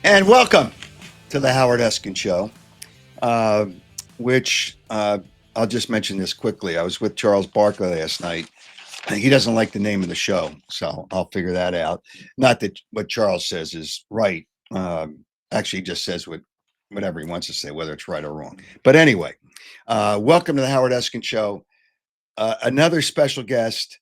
And welcome to the Howard Eskin Show, which I'll just mention this quickly. I was with Charles Barkley last night. He doesn't like the name of the show, so I'll figure that out. Not that what Charles says is right. Actually, he just says whatever he wants to say, whether it's right or wrong. But anyway, welcome to the Howard Eskin Show. Another special guest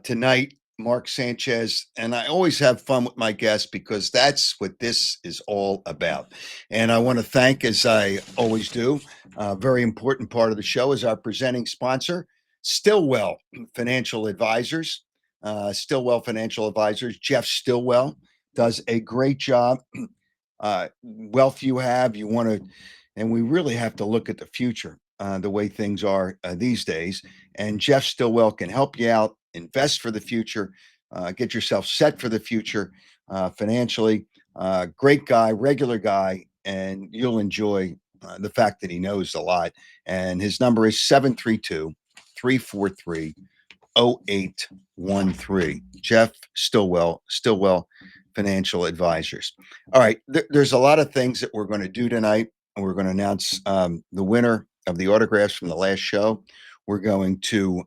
tonight, Mark Sanchez. And I always have fun with my guests because that's what this is all about. And I want to thank, as I always do, a very important part of the show is our presenting sponsor, Stillwell Financial Advisors. Stillwell Financial Advisors. Jeff Stillwell does a great job. Wealth you have, you want to, and we really have to look at the future, the way things are these days. And Jeff Stillwell can help you out, invest for the future, get yourself set for the future financially. Great guy, regular guy, and you'll enjoy the fact that he knows a lot. And his number is 732-343-0813. Jeff Stillwell Financial Advisors. All right, there's a lot of things that we're going to do tonight. We're going to announce the winner of the autographs from the last show. We're going to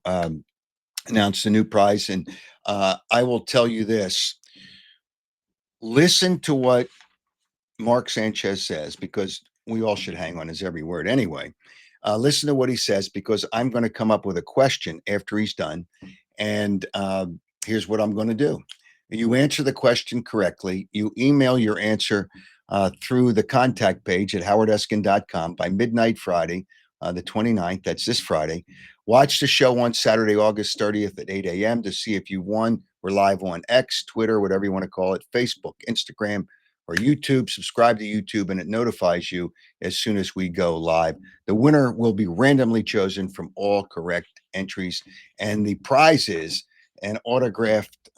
announce the new prize. And I will tell you this. Listen to what Mark Sanchez says, because we all should hang on his every word anyway. Listen to what he says, because I'm going to come up with a question after he's done. And here's what I'm going to do. You answer the question correctly. You email your answer through the contact page at howardeskin.com by midnight Friday, the 29th. That's this Friday. Watch the show on Saturday, August 30th at 8 a.m. to see if you won. We're live on X, Twitter, whatever you want to call it, Facebook, Instagram, or YouTube. Subscribe to YouTube, and it notifies you as soon as we go live. The winner will be randomly chosen from all correct entries. And the prize is an autographed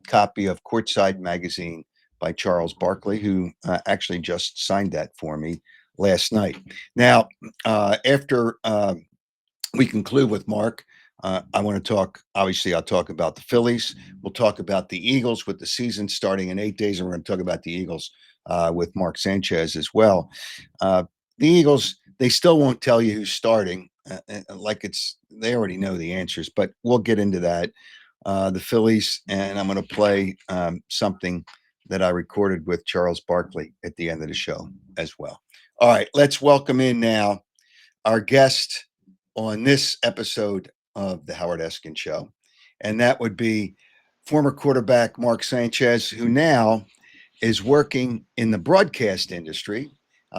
copy of Courtside Magazine by Charles Barkley, who actually just signed that for me last night. Now, after we conclude with Mark, I want to talk, obviously, I'll talk about the Phillies. We'll talk about the Eagles with the season starting in 8 days, and we're going to talk about the Eagles with Mark Sanchez as well. The Eagles, they still won't tell you who's starting, they already know the answers, but we'll get into that. The Phillies, and I'm going to play something that I recorded with Charles Barkley at the end of the show as well. All right, let's welcome in now our guest on this episode of the Howard Eskin Show, and that would be former quarterback Mark Sanchez, who now is working in the broadcast industry,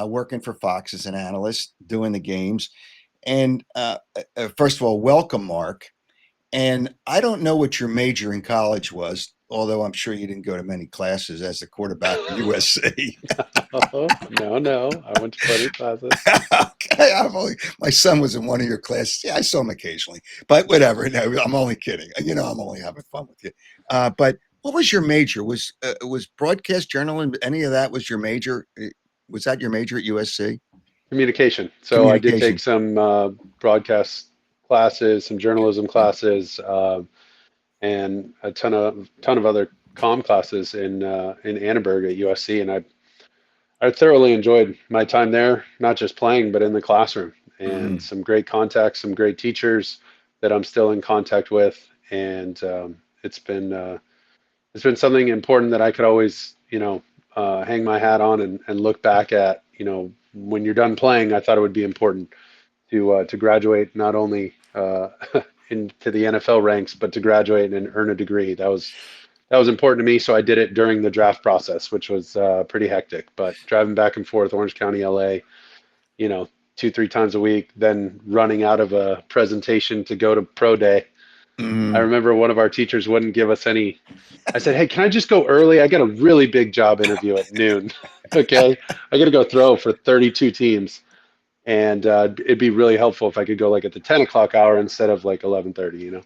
working for Fox as an analyst, doing the games. And first of all, welcome, Mark. And I don't know what your major in college was, although I'm sure you didn't go to many classes as a quarterback at USC. No. I went to plenty of classes. Okay, my son was in one of your classes. Yeah, I saw him occasionally, but whatever. No, I'm only kidding. I'm only having fun with you. But what was your major? Was broadcast journalism? Any of that was your major? Was that your major at USC? Communication. So I did take Communication. some broadcast classes, some journalism classes, and a ton of other comm classes in Annenberg at USC, and I thoroughly enjoyed my time there, not just playing, but in the classroom, and Mm-hmm. some great contacts, some great teachers that I'm still in contact with, and it's been something important that I could always, hang my hat on and look back at. When you're done playing, I thought it would be important to graduate not only into the NFL ranks, but to graduate and earn a degree. That was important to me, so I did it during the draft process, which was pretty hectic. But driving back and forth, Orange County, LA, you know, 2, 3 times a week, then running out of a presentation to go to pro day. I Mm-hmm. remember one of our teachers wouldn't give us any. I said, "Hey, can I just go early? I got a really big job interview at noon. Okay, I got to go throw for 32 teams, and it'd be really helpful if I could go like at the 10 o'clock hour instead of like 11:30, you know."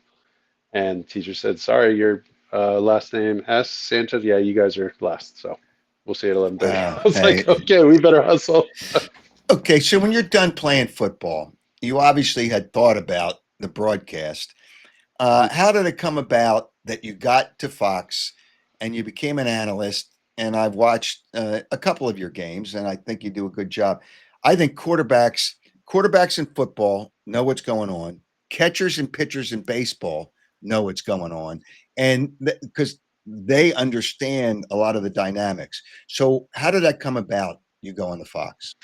And teacher said, "Sorry, your last name S Sanchez. Yeah, you guys are last, so we'll see you at 11:30." I was Hey, like, "Okay, we better hustle." okay. So when you're done playing football, you obviously had thought about the broadcast. How did it come about that you got to Fox and you became an analyst? and I've watched a couple of your games, and I think you do a good job. I think quarterbacks in football know what's going on. Catchers and pitchers in baseball know what's going on, and because they understand a lot of the dynamics. So, how did that come about? You going to Fox?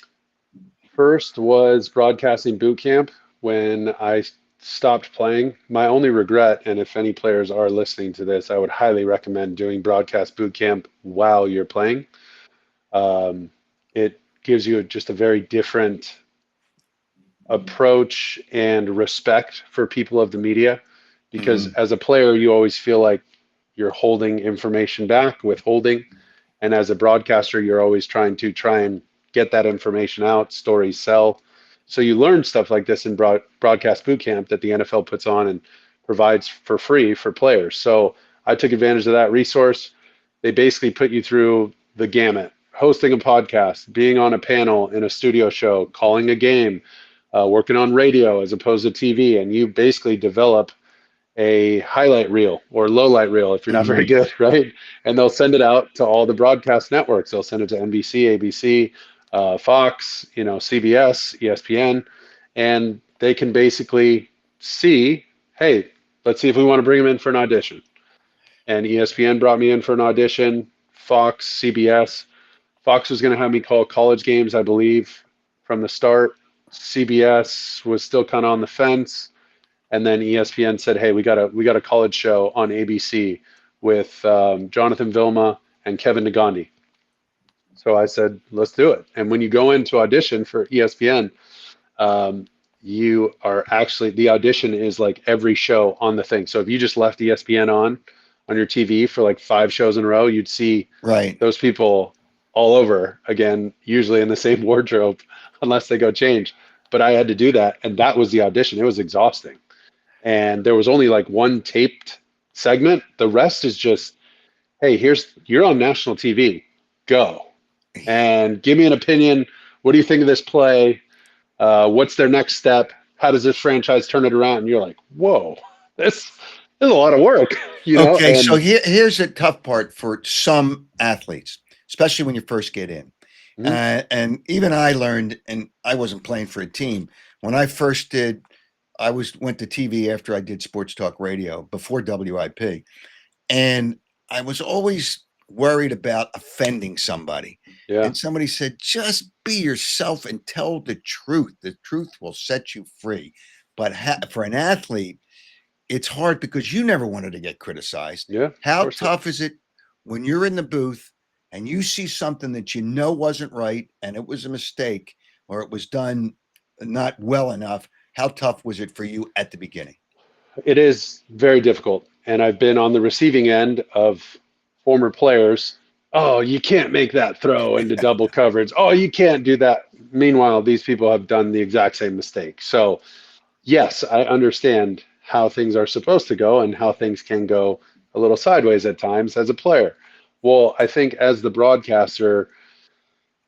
First was broadcasting boot camp when I stopped playing. My only regret, and if any players are listening to this, I would highly recommend doing broadcast boot camp while you're playing. It gives you just a very different approach and respect for people of the media because Mm-hmm. as a player, you always feel like you're holding information back, withholding. And as a broadcaster, you're always try and get that information out, stories sell. So you learn stuff like this in broadcast boot camp that the NFL puts on and provides for free for players. So I took advantage of that resource. They basically put you through the gamut, hosting a podcast, being on a panel in a studio show, calling a game, working on radio as opposed to TV, and you basically develop a highlight reel or low light reel if you're not very Mm-hmm. good, right? And they'll send it out to all the broadcast networks. They'll send it to NBC, ABC, Fox, CBS, ESPN, and they can basically see, hey, let's see if we want to bring them in for an audition. And ESPN brought me in for an audition. Fox, CBS. Fox was going to have me call college games, I believe, from the start. CBS was still kind of on the fence, and then ESPN said, "Hey, we got a college show on ABC with Jonathan Vilma and Kevin Nagandi." So I said, "Let's do it." And when you go into audition for ESPN, um, you are actually the audition is like every show on the thing. So if you just left ESPN on your TV for like 5 shows in a row, you'd see Right. those people all over again, usually in the same wardrobe, unless they go change. But I had to do that, and that was the audition. It was exhausting, and there was only like one taped segment. The rest is just, hey, you're on national TV, go and give me an opinion. What do you think of this play? What's their next step? How does this franchise turn it around? And you're like, whoa, this is a lot of work, Okay, so and here's a tough part for some athletes, especially when you first get in. mhm, And even I learned, and I wasn't playing for a team when I first did. I went to TV after I did sports talk radio before WIP, and I was always worried about offending somebody. yeah, And somebody said, "Just be yourself and tell the truth. The truth will set you free." But for an athlete, it's hard because you never wanted to get criticized. yeah, of How course not. tough is it when you're in the booth and you see something that you know wasn't right and it was a mistake or it was done not well enough? How tough was it for you at the beginning? It is very difficult. And I've been on the receiving end of former players. Oh, you can't make that throw into double coverage. Oh, you can't do that. Meanwhile, these people have done the exact same mistake. So, yes, I understand how things are supposed to go and how things can go a little sideways at times as a player. Well, I think as the broadcaster,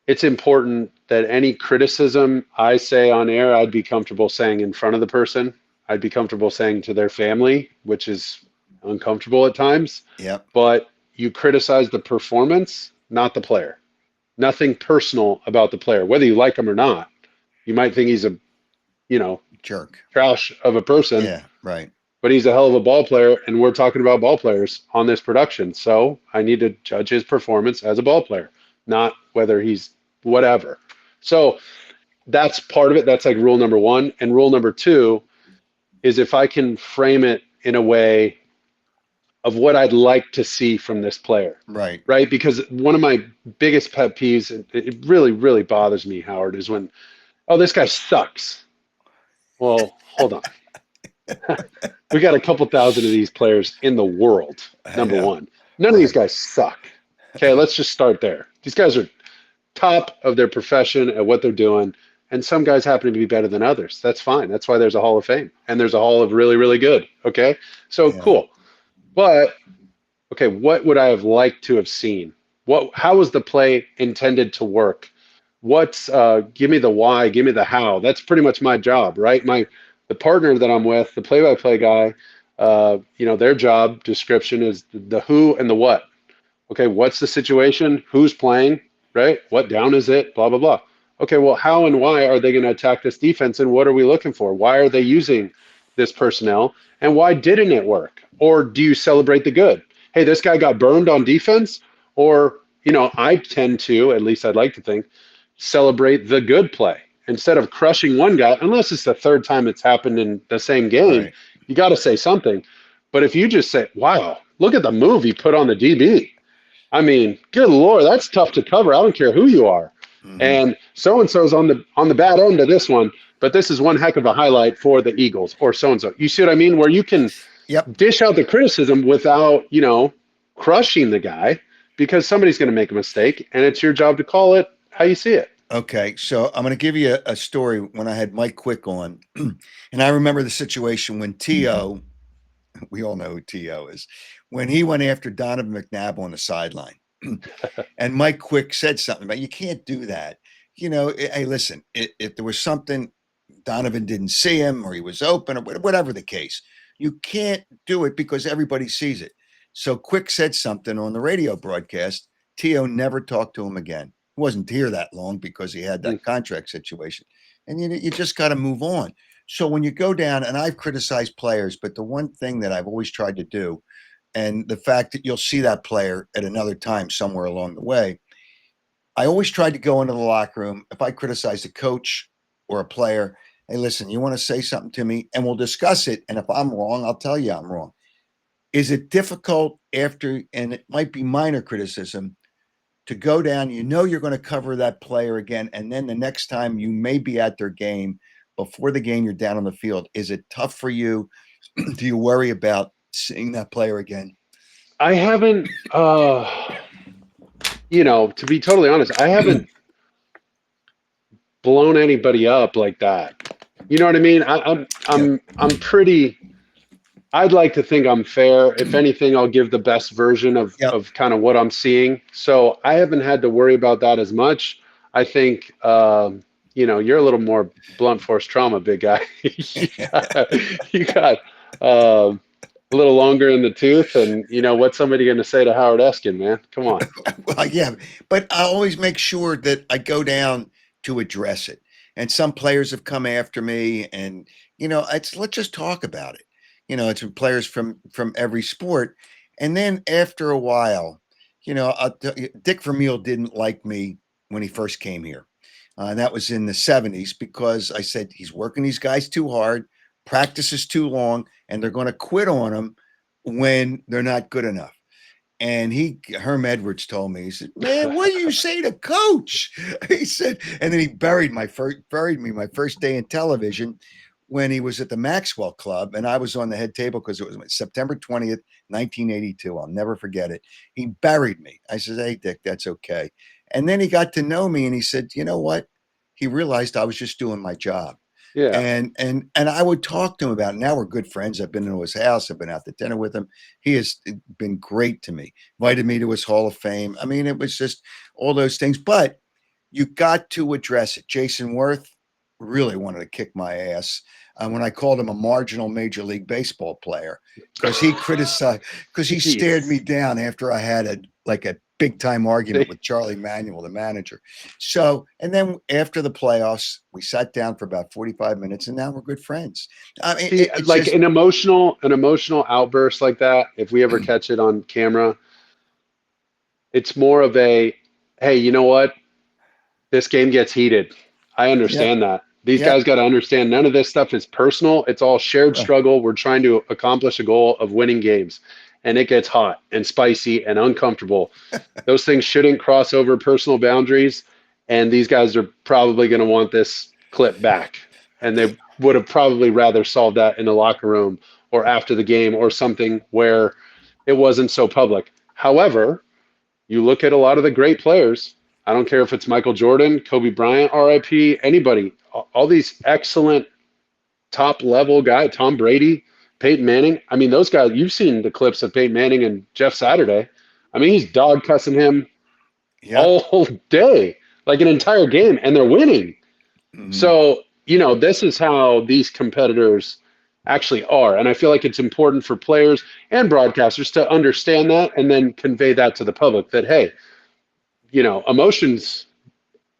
it's important that any criticism I say on air, I'd be comfortable saying in front of the person. I'd be comfortable saying to their family, which is uncomfortable at times. Yep. But you criticize the performance, not the player. Nothing personal about the player, whether you like him or not. You might think he's a, you know, Jerk. trash of a person, Yeah. Right. but he's a hell of a ball player, and we're talking about ball players on this production. So I need to judge his performance as a ball player, not whether he's whatever. So that's part of it. That's like rule number one. And rule number two is if I can frame it in a way of what I'd like to see from this player, Right. right? Because one of my biggest pet peeves, it really, really bothers me, Howard, is when, oh, this guy sucks. Well, hold on. We got a couple thousand of these players in the world, I number know. one. None of these Right. guys suck. Okay, let's just start there. These guys are top of their profession at what they're doing, and some guys happen to be better than others. That's fine. That's why there's a Hall of Fame, and there's a Hall of really, really good. Okay, so Yeah. cool. But okay, what would I have liked to have seen? How was the play intended to work? Give me the why, give me the how. That's pretty much my job, right? The partner that I'm with, the play-by-play guy, their job description is the who and the what. Okay, what's the situation? Who's playing? Right? What down is it? Blah, blah, blah. Okay, well, how and why are they going to attack this defense, and what are we looking for? Why are they using this personnel, and why didn't it work? Or do you celebrate the good? Hey, this guy got burned on defense, or, I tend to, at least I'd like to think, celebrate the good play instead of crushing one guy, unless it's the third time it's happened in the same game. Right. You got to say something. But if you just say, wow, look at the move he put on the DB. I mean, good Lord, that's tough to cover. I don't care who you are. Hmm. And so's on the bad end of this one, but this is one heck of a highlight for the Eagles or so and so. You see what I mean? Where you can Yep. dish out the criticism without, crushing the guy because somebody's going to make a mistake, and it's your job to call it how you see it. Okay, so I'm going to give you a story when I had Mike Quick on, and I remember the situation when T.O. We all know who T.O. is, when he went after Donovan McNabb on the sideline. And Mike Quick said something about you can't do that. Hey, listen, if there was something Donovan didn't see him or he was open or whatever the case, you can't do it because everybody sees it. So Quick said something on the radio broadcast. T.O. never talked to him again. He wasn't here that long because he had Mm. that contract situation. And you just got to move on. So when you go down, and I've criticized players, but the one thing that I've always tried to do, and the fact that you'll see that player at another time somewhere along the way, I always tried to go into the locker room. If I criticize a coach or a player, hey, listen, you want to say something to me and we'll discuss it. And if I'm wrong, I'll tell you I'm wrong. Is it difficult after, and it might be minor criticism, to go down, you're going to cover that player again, and then the next time you may be at their game, before the game you're down on the field. Is it tough for you? Do you worry about seeing that player again? I haven't, to be totally honest, I haven't blown anybody up like that. You know what I mean? Yep. I'm pretty. I'd like to think I'm fair. If anything, I'll give the best version of Yep. of kind of what I'm seeing. So I haven't had to worry about that as much. I think you're a little more blunt force trauma, big guy. You got a little longer in the tooth, and what's somebody going to say to Howard Eskin, man? Come on. Well, yeah, but I always make sure that I go down to address it. And some players have come after me, and let's just talk about it. It's players from every sport, and then after a while, Dick Vermeil didn't like me when he first came here, and that was in the '70s because I said he's working these guys too hard, practice is too long, and they're going to quit on him when they're not good enough. And Herm Edwards told me, he said, "Man, what do you say to Coach?" He said, and then he buried me my first day in television when he was at the Maxwell Club, and I was on the head table because it was September 20th, 1982. I'll never forget it. He buried me. I said, "Hey, Dick, that's okay." And then he got to know me, and he said, "You know what?" He realized I was just doing my job. Yeah. And I would talk to him about it. Now we're good friends. I've been to his house. I've been out to dinner with him. He has been great to me. Invited me to his Hall of Fame. I mean, it was just all those things. But you got to address it. Jason Worth really wanted to kick my ass when I called him a marginal Major League Baseball player because he criticized because he stared Jeez. me down after I had a big time argument with Charlie Manuel, the manager. So, and then after the playoffs, we sat down for about 45 minutes, and now we're good friends. I mean, See, it's like just an emotional outburst like that, if we ever catch it on camera, it's more of a, hey, you know what? This game gets heated. I yep, understand that. These yep, guys got to understand none of this stuff is personal. It's all shared right. struggle. We're trying to accomplish a goal of winning games. And it gets hot and spicy and uncomfortable. Those things shouldn't cross over personal boundaries. And these guys are probably going to want this clip back. And they would have probably rather solved that in the locker room or after the game or something where it wasn't so public. However, you look at a lot of the great players. I don't care if it's Michael Jordan, Kobe Bryant, RIP, anybody, all these excellent top level guys, Tom Brady, Peyton Manning. I mean, those guys, you've seen the clips of Peyton Manning and Jeff Saturday. I mean, he's dog cussing him Yep. all day, like an entire game, and they're winning. Mhm. So, this is how these competitors actually are. And I feel like it's important for players and broadcasters to understand that and then convey that to the public that, hey, emotions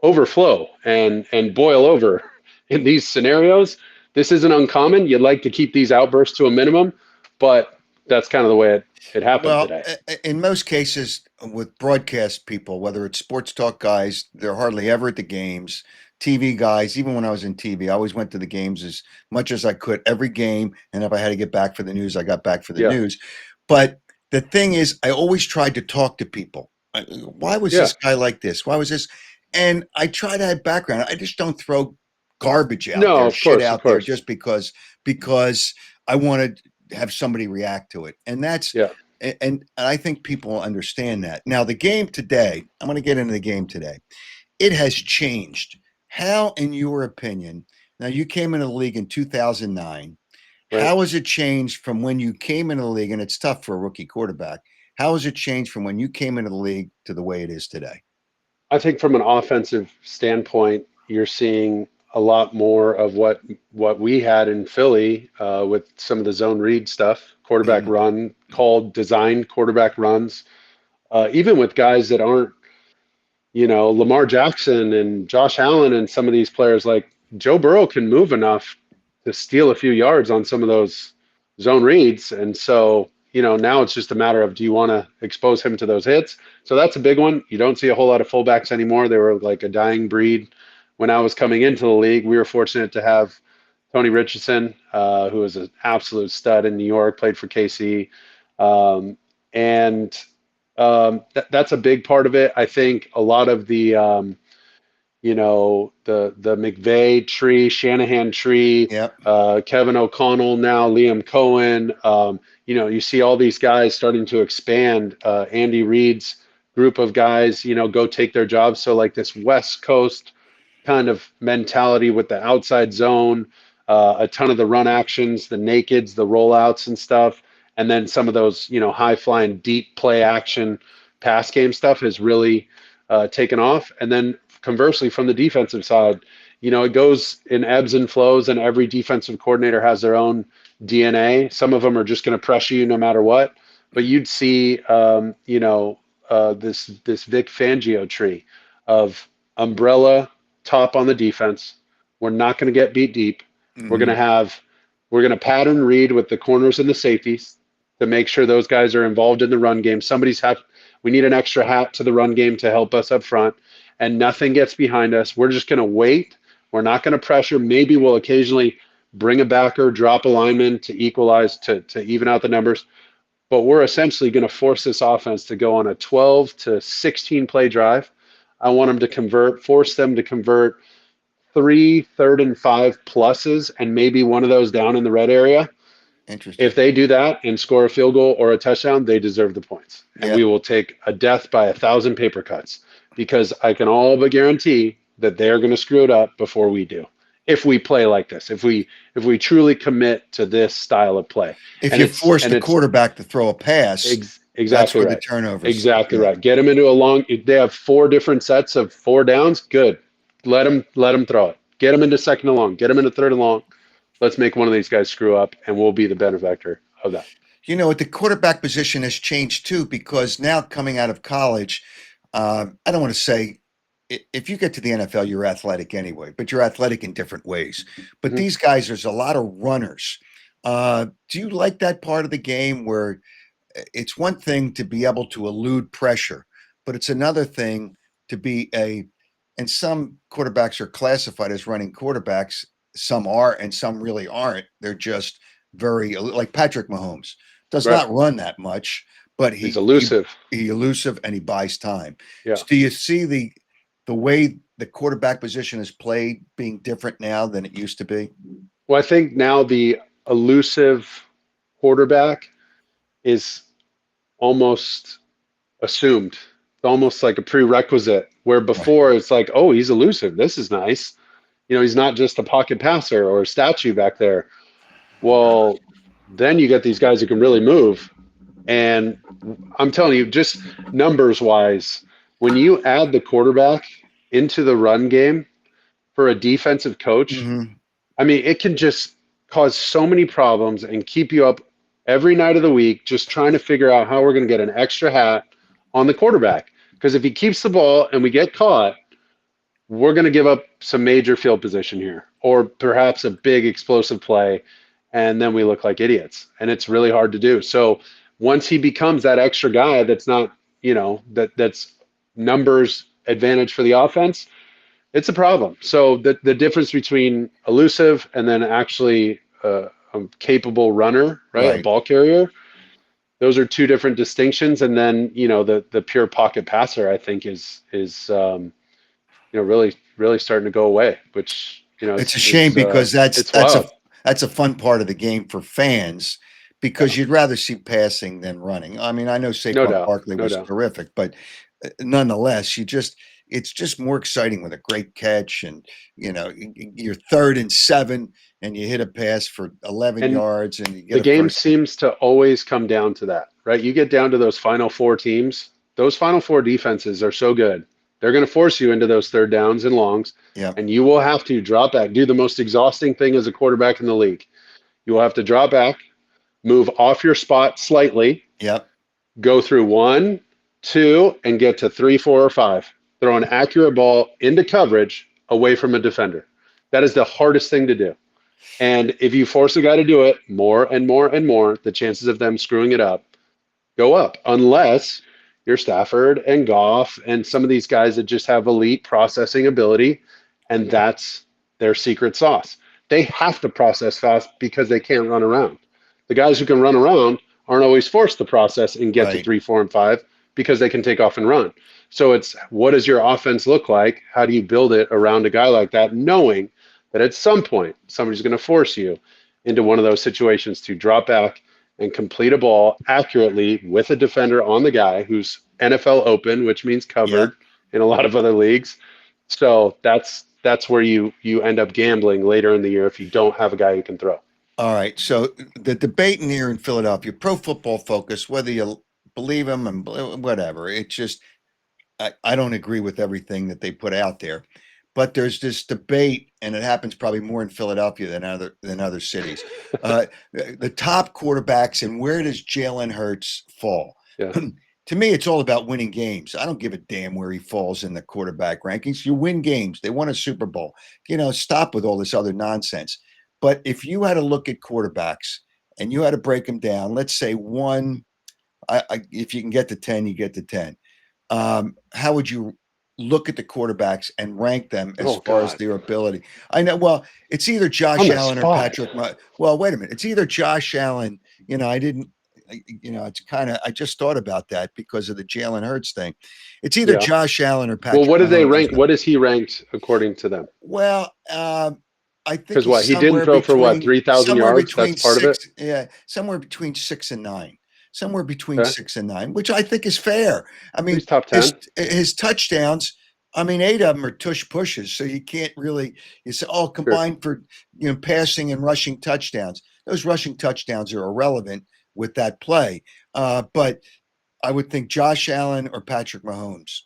overflow and boil over in these scenarios. This isn't uncommon. You'd like to keep these outbursts to a minimum, but that's kind of the way it happened Well, today. in most cases with broadcast people, whether it's sports talk guys, they're hardly ever at the games. TV guys, even when I was in TV, I always went to the games as much as I could, every game. And if I had to get back for the news, I got back for the Yeah. news. But the thing is, I always tried to talk to people. Why was Yeah. this guy like this? Why was this? And I try to have background. I just don't throw garbage out No, there, of shit course, of out there, course. just because I want to have somebody react to it. And that's Yeah. and I think people understand that. Now, the game today, I'm going to get into the game today. It has changed. How, in your opinion, now you came into the league in 2009. Right. How has it changed from when you came into the league? And it's tough for a rookie quarterback. How has it changed from when you came into the league to the way it is today? I think from an offensive standpoint, you're seeing a lot more of what we had in Philly with some of the zone read stuff, quarterback Mhm. run, called designed quarterback runs, even with guys that aren't, Lamar Jackson and Josh Allen and some of these players like Joe Burrow can move enough to steal a few yards on some of those zone reads. And so, now it's just a matter of do you want to expose him to those hits? So that's a big one. You don't see a whole lot of fullbacks anymore. They were like a dying breed when I was coming into the league. We were fortunate to have Tony Richardson, who was an absolute stud in New York, played for KC. And that's a big part of it. I think a lot of the McVay tree, Shanahan tree, Yep. Kevin O'Connell now, Liam Cohen. You see all these guys starting to expand. Andy Reid's group of guys, go take their jobs. So like this West Coast kind of mentality with the outside zone, a ton of the run actions, the nakeds, the rollouts and stuff, and then some of those, high flying deep play action pass game stuff has really taken off. And then conversely, from the defensive side, it goes in ebbs and flows, and every defensive coordinator has their own DNA. Some of them are just going to pressure you no matter what. But you'd see, this Vic Fangio tree of umbrella top on the defense. We're not going to get beat deep. We're going Mhm. to have we're going to pattern read with the corners and the safeties to make sure those guys are involved in the run game. We need an extra hat to the run game to help us up front, and nothing gets behind us. We're just going to wait. We're not going to pressure. Maybe we'll occasionally bring a backer, drop a lineman to equalize, to even out the numbers. But we're essentially going to force this offense to go on a 12 to 16 play drive. I want them to force them to convert 3 3rd and 5 pluses and maybe one of those down in the red area. If Interesting. they do that and score a field goal or a touchdown, they deserve the points. And we Yep. will take a death by 1,000 paper cuts because I can all but guarantee that they're going to screw it up before we do. If we play like this, if we truly commit to this style of play, If and you it's force and the it's quarterback to throw a pass, that's exactly where the right, turnovers. exactly Yeah. right. Get them into a long. They have 4 different sets of 4 downs. Good. Let them throw it. Get them into second and long. Get them into third and long. Let's make one of these guys screw up, and we'll be the benefactor of that. The quarterback position has changed too because now coming out of college, I don't want to say if you get to the NFL, you're athletic anyway, but you're athletic in different ways. But Mhm. these guys, there's a lot of runners. Do you like that part of the game where it's one thing to be able to elude pressure, but it's another thing to be and some quarterbacks are classified as running quarterbacks. Some are, and some really aren't. They're just like Patrick Mahomes does Right. not run that much, but He's he elusive. he elusive and he buys time. Yeah. So do you see the way the quarterback position is played being different now than it used to be? Well, I think now the elusive quarterback is almost assumed. It's almost like a prerequisite. Where Right. before it's like, oh, he's elusive. This is nice. He's not just a pocket passer or a statue back there. Well, then you get these guys who can really move. And I'm telling you, just numbers wise, when you add the quarterback into the run game for a defensive coach, Hmm. I mean, it can just cause so many problems and keep you up every night of the week just trying to figure out how we're going to get an extra hat on the quarterback. Because if he keeps the ball and we get caught, we're going to give up some major field position here, or perhaps a big explosive play, and then we look like idiots. And it's really hard to do. So once he becomes that extra guy that's not, that's numbers advantage for the offense, it's a problem. So the difference between elusive and then actually a capable runner, right, a Right. ball carrier, those are two different distinctions. And then the pure pocket passer, I think, is really starting to go away, which It's a shame because it's wild. that's a fun part of the game for fans because Yeah, you'd rather see passing than running. I mean, I know no Saquon doubt, Barkley no was doubt. terrific, but nonetheless, it's just more exciting with a great catch and you're 3rd and 7 and you hit a pass for 11 And yards and you get the a game first down. seems to always come down to that, right? You get down to those final four teams, those final four defenses are so good. They're going to force you into those third downs and longs, Yeah. and you will have to drop back, do the most exhausting thing as a quarterback in the league. You will have to drop back, move off your spot slightly, Yep. go through 1, 2, and get to 3, 4, or 5. Throw an accurate ball into coverage away from a defender. That is the hardest thing to do. And if you force a guy to do it more and more and more, the chances of them screwing it up go up, unless you're Stafford and Goff and some of these guys that just have elite processing ability, and that's their secret sauce. They have to process fast because they can't run around. The guys who can run around aren't always forced to process and get to Right. 3, 4, and 5 because they can take off and run. So it's, what does your offense look like? How do you build it around a guy like that, knowing that at some point somebody's going to force you into one of those situations to drop back and complete a ball accurately with a defender on the guy who's NFL open, which means Yep. covered in a lot of other leagues. So that's where you end up gambling later in the year if you don't have a guy who can throw. All right. So the debate in here in Philadelphia, Pro Football Focus, whether you believe them and whatever, it's just I don't agree with everything that they put out there. But there's this debate, and it happens probably more in Philadelphia than other cities. The top quarterbacks and where does Jalen Hurts fall? Yeah. To me, it's all about winning games. I don't give a damn where he falls in the quarterback rankings. You win games. They won a Super Bowl. Stop with all this other nonsense. But if you had to look at quarterbacks and you had to break them down, let's say one, if you can get to 10, you get to 10. How would you look at the quarterbacks and rank them as Oh far as God. their ability? I know. Well, it's either On Josh the Allen or spot. Patrick. Well, wait a minute. It's either Josh Allen. I didn't. It's kind of. I just thought about that because of the Jalen Hurts thing. It's either Yeah. Josh Allen or Well, Patrick what did they Mahomes. rank? What is he ranked according to them? Well, I think Because he's what, he didn't throw for what, 3,000 somewhere yards? That's between part of it. six. Yeah, somewhere between 6 and 9. Somewhere between Okay. 6 and 9, which I think is fair. I mean, He's top his 10. his touchdowns. I mean, 8 of them are tush pushes, so you can't really. You say, oh, Sure. combined for passing and rushing touchdowns. Those rushing touchdowns are irrelevant with that play. But I would think Josh Allen or Patrick Mahomes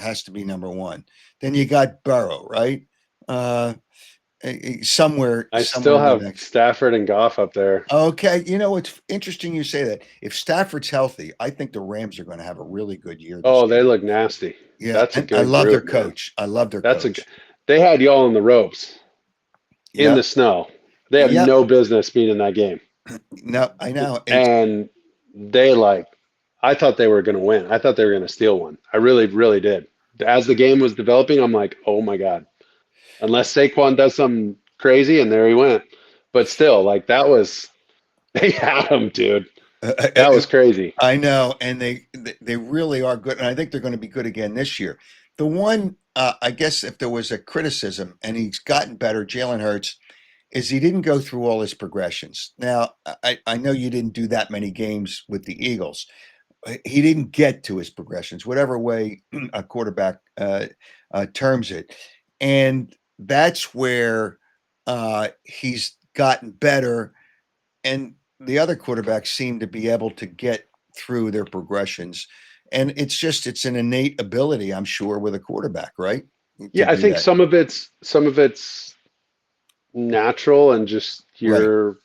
has to be number one. Then you got Burrow, right? Uh, I somewhere still in the have next. Stafford and Goff up there. Okay, it's interesting you say that. If Stafford's healthy, I think the Rams are going to have a really good year this Oh, they year. look nasty. Yeah, That's a and I good love their group, man. coach. I love their That's a. coach. They had y'all in the ropes in the Yep, snow. They have yep. no business being in that game, No, I know. It's and they like. I thought they were going to win. I thought they were going to steal one. I really, really did. As the game was developing, I'm like, oh my god. Unless Saquon does something crazy, and there he went. But still, like that was they had him, dude. That was crazy. I know, and they really are good, and I think they're going to be good again this year. The one, I guess, if there was a criticism, and he's gotten better, Jalen Hurts, is he didn't go through all his progressions. Now, I know you didn't do that many games with the Eagles. He didn't get to his progressions, whatever way a quarterback terms it, and that's where he's gotten better. And the other quarterbacks seem to be able to get through their progressions, and it's an innate ability, I'm sure, with a quarterback, right, to Yeah, I do think that. some of it's natural and just Right. your,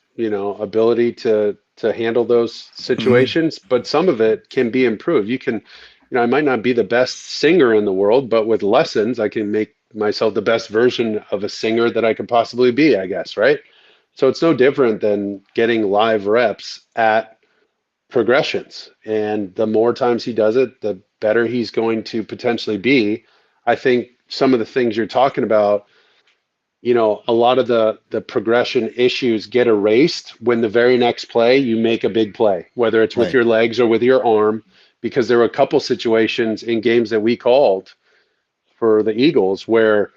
ability to handle those Hmm. situations, but some of it can be improved. You can, I might not be the best singer in the world, but with lessons, I can make myself the best version of a singer that I could possibly be, I guess, right? So it's no different than getting live reps at progressions. And the more times he does it, the better he's going to potentially be. I think some of the things you're talking about, a lot of the progression issues get erased when the very next play you make a big play, whether it's with Right. your legs or with your arm, because there were a couple situations in games that we called for the Eagles where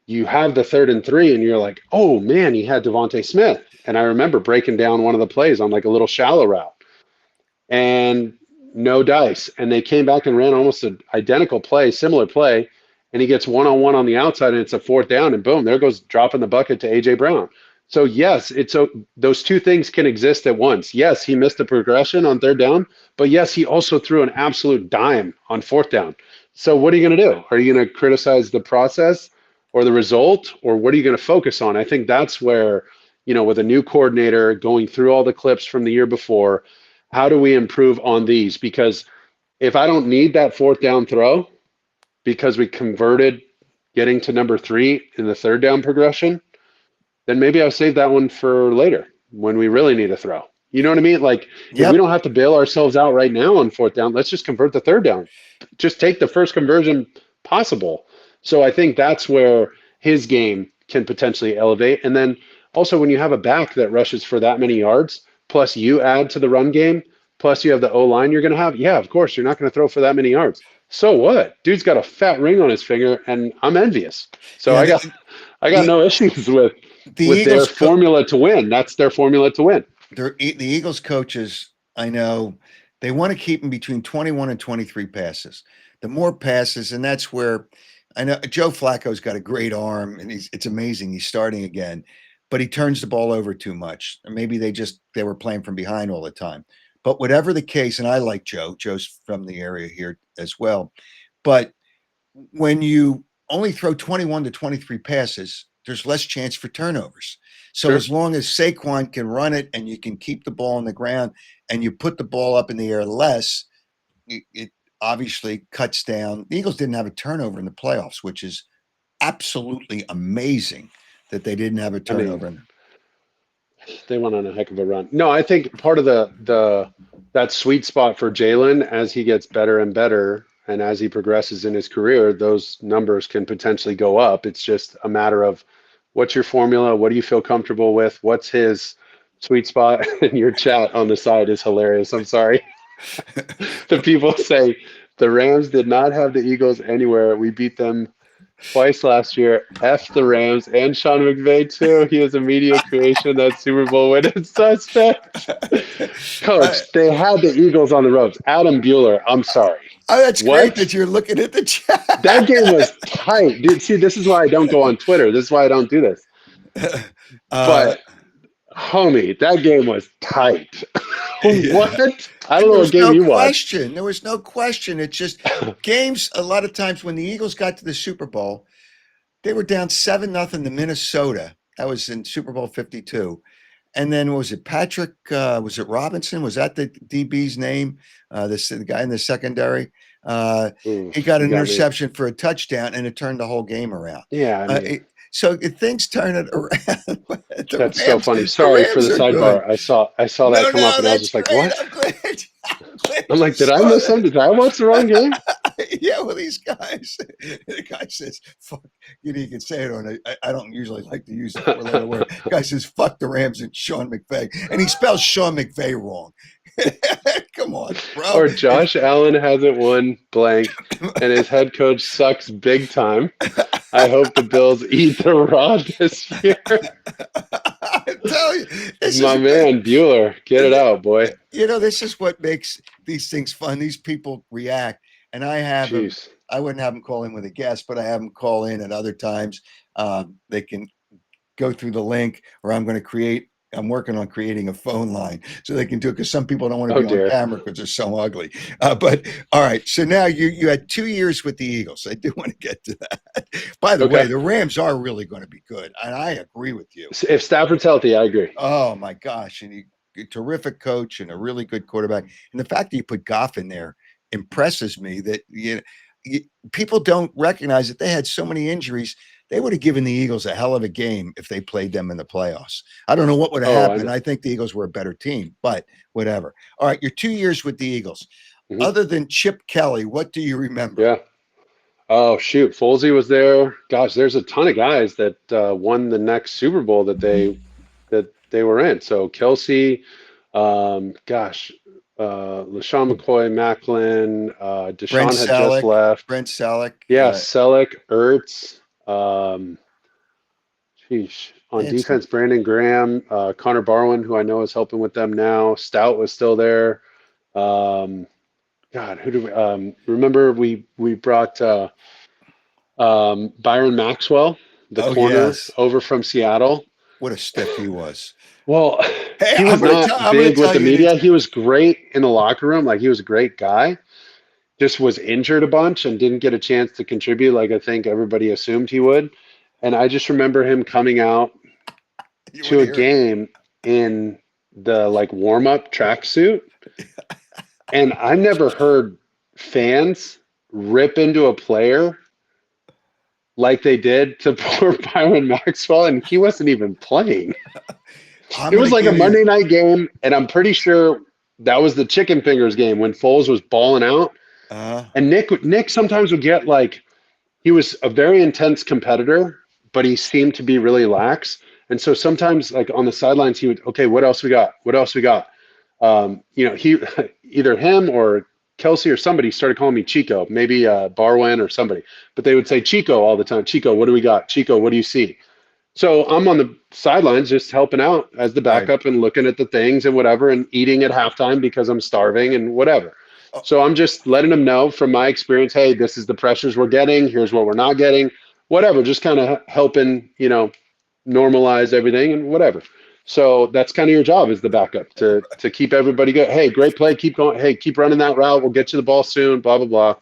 you have the 3rd and 3 and you're like, oh man, he had Devontae Smith. And I remember breaking down one of the plays on like a little shallow route and no dice. And they came back and ran almost an identical play, similar play, and he gets one-on-one on the outside, and it's a 4th down, and boom, there goes dropping the bucket to AJ Brown. So yes, those two things can exist at once. Yes, he missed the progression on 3rd down, but yes, he also threw an absolute dime on 4th down. So what are you going to do? Are you going to criticize the process or the result, or what are you going to focus on? I think that's where, with a new coordinator going through all the clips from the year before, how do we improve on these? Because if I don't need that 4th down throw because we converted getting to number 3 in the 3rd down progression, then maybe I'll save that one for later when we really need a throw. You know what I mean? Like if we Yep. don't have to bail ourselves out right now on 4th down, let's just convert the 3rd down. Just take the first conversion possible. So I think that's where his game can potentially elevate. And then also when you have a back that rushes for that many yards, plus you add to the run game, plus you have the O line you're going to have, yeah, of course, you're not going to throw for that many yards. So what? Dude's got a fat ring on his finger, and I'm envious. So Yeah. I got The no issues with the their Eagles formula to win. That's their formula to win. the Eagles coaches, I know, they want to keep them between 21 and 23 passes. The more passes, and that's where I know Joe Flacco's got a great arm, and it's amazing. He's starting again, but he turns the ball over too much. Or maybe they were playing from behind all the time. But whatever the case, and I like Joe. Joe's from the area here as well. But when you only throw 21 to 23 passes, there's less chance for turnovers. So Sure. as long as Saquon can run it and you can keep the ball on the ground and you put the ball up in the air less, it obviously cuts down. The Eagles didn't have a turnover in the playoffs, which is absolutely amazing that they didn't have a I mean, turnover. they went on a heck of a run. No, I think part of the that sweet spot for Jalen as he gets better and better and as he progresses in his career, those numbers can potentially go up. It's just a matter of what's your formula, what do you feel comfortable with, what's his sweet spot. And your chat on the side is hilarious. I'm sorry. The people say the Rams did not have the Eagles anywhere. We beat them twice last year. F the Rams and Sean McVay too. He is a media creation, that Super Bowl winning suspect. Uh, Coach, they had the Eagles on the ropes. Adam Bueller, I'm sorry. oh, that's great What? that you're looking at the That game chat. was tight. Dude, see, this is why I don't go on Twitter. This is why I don't do this. uh, But homie, that game was tight. yeah. What? I don't And know there what was game no you watched. question. There was no question. It's just games. A lot of times when the Eagles got to the Super Bowl, they were down 7-0 to Minnesota. That was in Super Bowl 52. And then was it Patrick? Was it Robinson? Was that the DB's name? The guy in the secondary. He Oof, got you an got me. interception for a touchdown, and it turned the whole game around. Yeah, I mean, So things turn it around. that's so funny. The Sorry for Rams the are good. sidebar. I saw that No, come up no, and I was that's just like, great. what? I'm glad. I'm glad I'm you like, did I saw miss that. something? Did I watch the wrong game? Yeah, well, these guys, the guy says, fuck, you can say it on I don't usually like to use a four-letter word. Guy says, fuck the Rams and Sean McVay. And he spells Sean McVay wrong. Come on, bro. Or Josh Allen hasn't won blank and his head coach sucks big time. I hope the Bills eat the rod this year. I tell you, this My is, man, Bueller, get it out, boy. this is what makes these things fun. These people react. And I have them, Jeez. I wouldn't have them call in with a guest, but I have them call in at other times. They can go through the link, or I'm going to create I'm working on creating a phone line so they can do it, because some people don't want to Oh be on dear. camera because they're so ugly. But all right, so now you had 2 years with the Eagles. I do want to get to that. By the way, Okay. the Rams are really going to be good, and I agree with you. If Stafford's healthy, I agree. Oh my gosh, and a terrific coach and a really good quarterback, and the fact that you put Goff in there impresses me. That you, people don't recognize that they had so many injuries. They would have given the Eagles a hell of a game if they played them in the playoffs. I don't know what would have Oh, I happened. know. I think the Eagles were a better team, but whatever. All right, your 2 years with the Eagles. Hmm. Other than Chip Kelly, what do you remember? Yeah. Oh shoot, Folsey was there. Gosh, there's a ton of guys that won the next Super Bowl that they were in. So Kelsey, gosh, LaShawn McCoy, Macklin, Brent Deshaun had just Selleck, left. Brent Selleck. Yeah, Selleck, Ertz, sheesh. On They had some. defense, Brandon Graham, Connor Barwin, who I know is helping with them now. Stout was still there. Um, God, who do we remember? We brought Byron Maxwell, the Oh corner yes, over from Seattle. what a stiff he was. Well, Hey, he I'm was gonna tell. not I'm gonna big with tell the you an. media. He was great in the locker room. Like he was a great guy. Just was injured a bunch and didn't get a chance to contribute like I think everybody assumed he would. And I just remember him coming out You want to to a hear it? game in the like warm up tracksuit. And I never heard fans rip into a player like they did to poor Byron Maxwell, and he wasn't even playing. I'm It gonna was like a give you. Monday night game, and I'm pretty sure that was the chicken fingers game when Foles was balling out. Uh, And Nick sometimes would get like he was a very intense competitor, but he seemed to be really lax. And so sometimes like on the sidelines, he would, okay, what else we got? What else we got? He either him or Kelsey or somebody started calling me Chico, maybe Barwin or somebody, but they would say Chico all the time. Chico, what do we got? Chico, what do you see? So I'm on the sidelines just helping out as the right. backup and looking at the things and whatever and eating at halftime because I'm starving and whatever. Oh, So I'm just letting them know from my experience, hey, this is the pressures we're getting. Here's what we're not getting. Whatever, just kind of helping, normalize everything and whatever. So that's kind of your job as the backup to keep everybody good. Hey, great play, keep going. Hey, keep running that route. We'll get you the ball soon. Blah blah blah.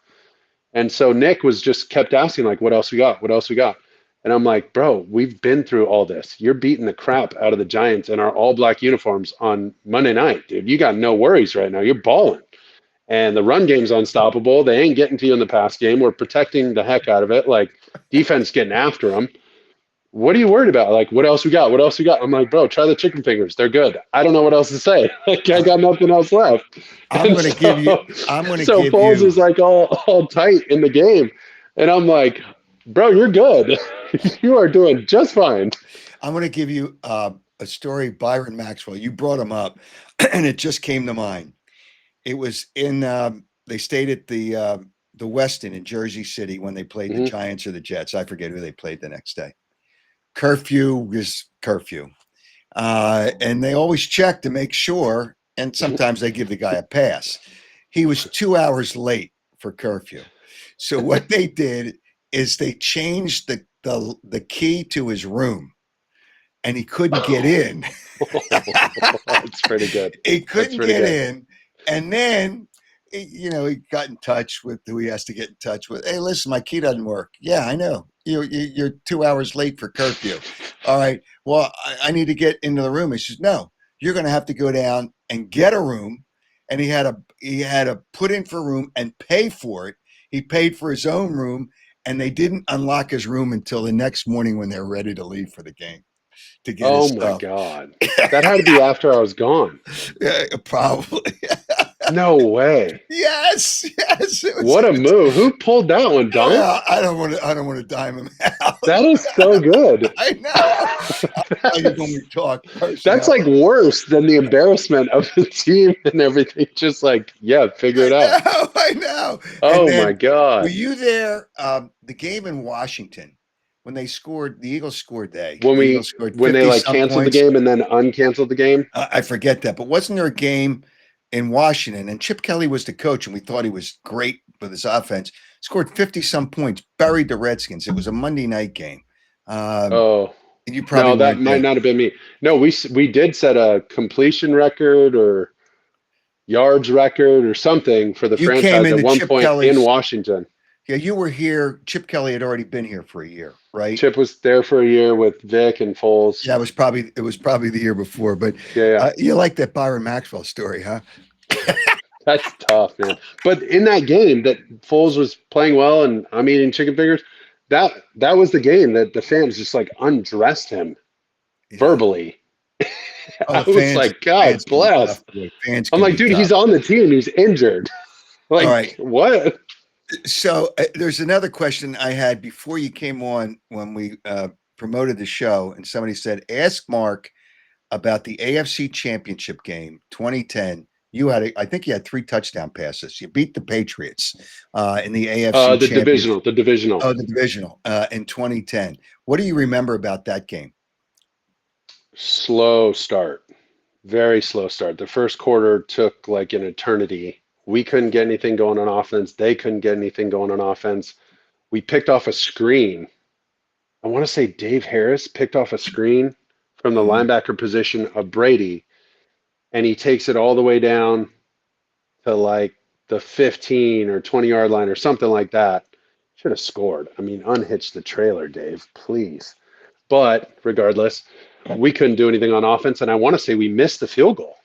And so Nick was just kept asking, like, what else we got? What else we got? And I'm like, bro, we've been through all this. You're beating the crap out of the Giants in our all black uniforms on Monday night, dude. You got no worries right now. You're balling. And the run game's unstoppable. They ain't getting to you in the pass game. We're protecting the heck out of it. Like, defense getting after them. What are you worried about? Like, what else we got? What else we got? I'm like, bro, try the chicken fingers. They're good. I don't know what else to say. Like, I I, got nothing else left. I'm And gonna give you. so, I'm gonna so give Foles you. is like all tight in the game. And I'm like, bro, you're good. You are doing just fine. I'm gonna give you a story. Byron Maxwell. You brought him up, and it just came to mind. It was in. They stayed at the Westin in Jersey City when they played the Hmm. Giants or the Jets. I forget who they played the next day. Curfew was curfew. And they always check to make sure, and sometimes they give the guy a pass. He was 2 hours late for curfew. So what they did is they changed the key to his room, and he couldn't get in. That's pretty good. He That's couldn't pretty get good. in, and then he got in touch with who he has to get in touch with. Hey, listen, my key doesn't work. Yeah, I know. You're 2 hours late for curfew. All right. Well, I need to get into the room. He says, no, you're going to have to go down and get a room. And he had to put in for a room and pay for it. He paid for his own room, and they didn't unlock his room until the next morning when they were ready to leave for the game to get his Oh my stuff. God. That had to be after I was gone. Yeah, probably. No way. Yes, yes. It was. What a move. Who pulled that one, Dom? Well, I don't want to. I don't want to dime him out. That is so good. I know. I'll tell you when we talk That's personnel. like worse than the embarrassment of the team and everything. Just like, yeah, figure I it out. know. I know. And Oh my then, were God. you there? The game in Washington when they scored, the Eagles scored. The When Eagles we scored when they 50 like some canceled the points. game and then uncanceled the game. I forget that, but wasn't there a game in Washington? And Chip Kelly was the coach, and we thought he was great with his offense. Scored 50 some points, buried the Redskins. It was a Monday night game. Um, Oh. You probably No, that weren't might there. not have been me. No, we did set a completion record or yards record or something for the You came franchise at into one Chip point in Kelly's. Washington. Yeah, you were here. Chip Kelly had already been here for a year, right? Chip was there for a year with Vic and Foles. Yeah, it was probably the year before. But Yeah, yeah. you like that Byron Maxwell story, huh? That's tough, man. But in that game that Foles was playing well and I'm eating chicken fingers, that was the game that the fans just like undressed him Yeah. verbally. Oh, I the was fans. like, God Fans can be tough, bless. boy. Fans I'm can like, be dude, he's tough. on the team. He's injured. All right. Like, what? So there's another question I had before you came on when we promoted the show, and somebody said, "Ask Mark about the AFC Championship game 2010. I think you had 3 touchdown passes. You beat the Patriots in the AFC The Championship. divisional, the divisional. Oh, the divisional in 2010. What do you remember about that game? Slow start. Very slow start. The first quarter took like an eternity. We couldn't get anything going on offense. They couldn't get anything going on offense. We picked off a screen. I want to say Dave Harris picked off a screen from the Mhm. linebacker position of Brady, and he takes it all the way down to like the 15 or 20-yard line or something like that. Should have scored. I mean, unhitch the trailer, Dave, please. But regardless, we couldn't do anything on offense, and I want to say we missed the field goal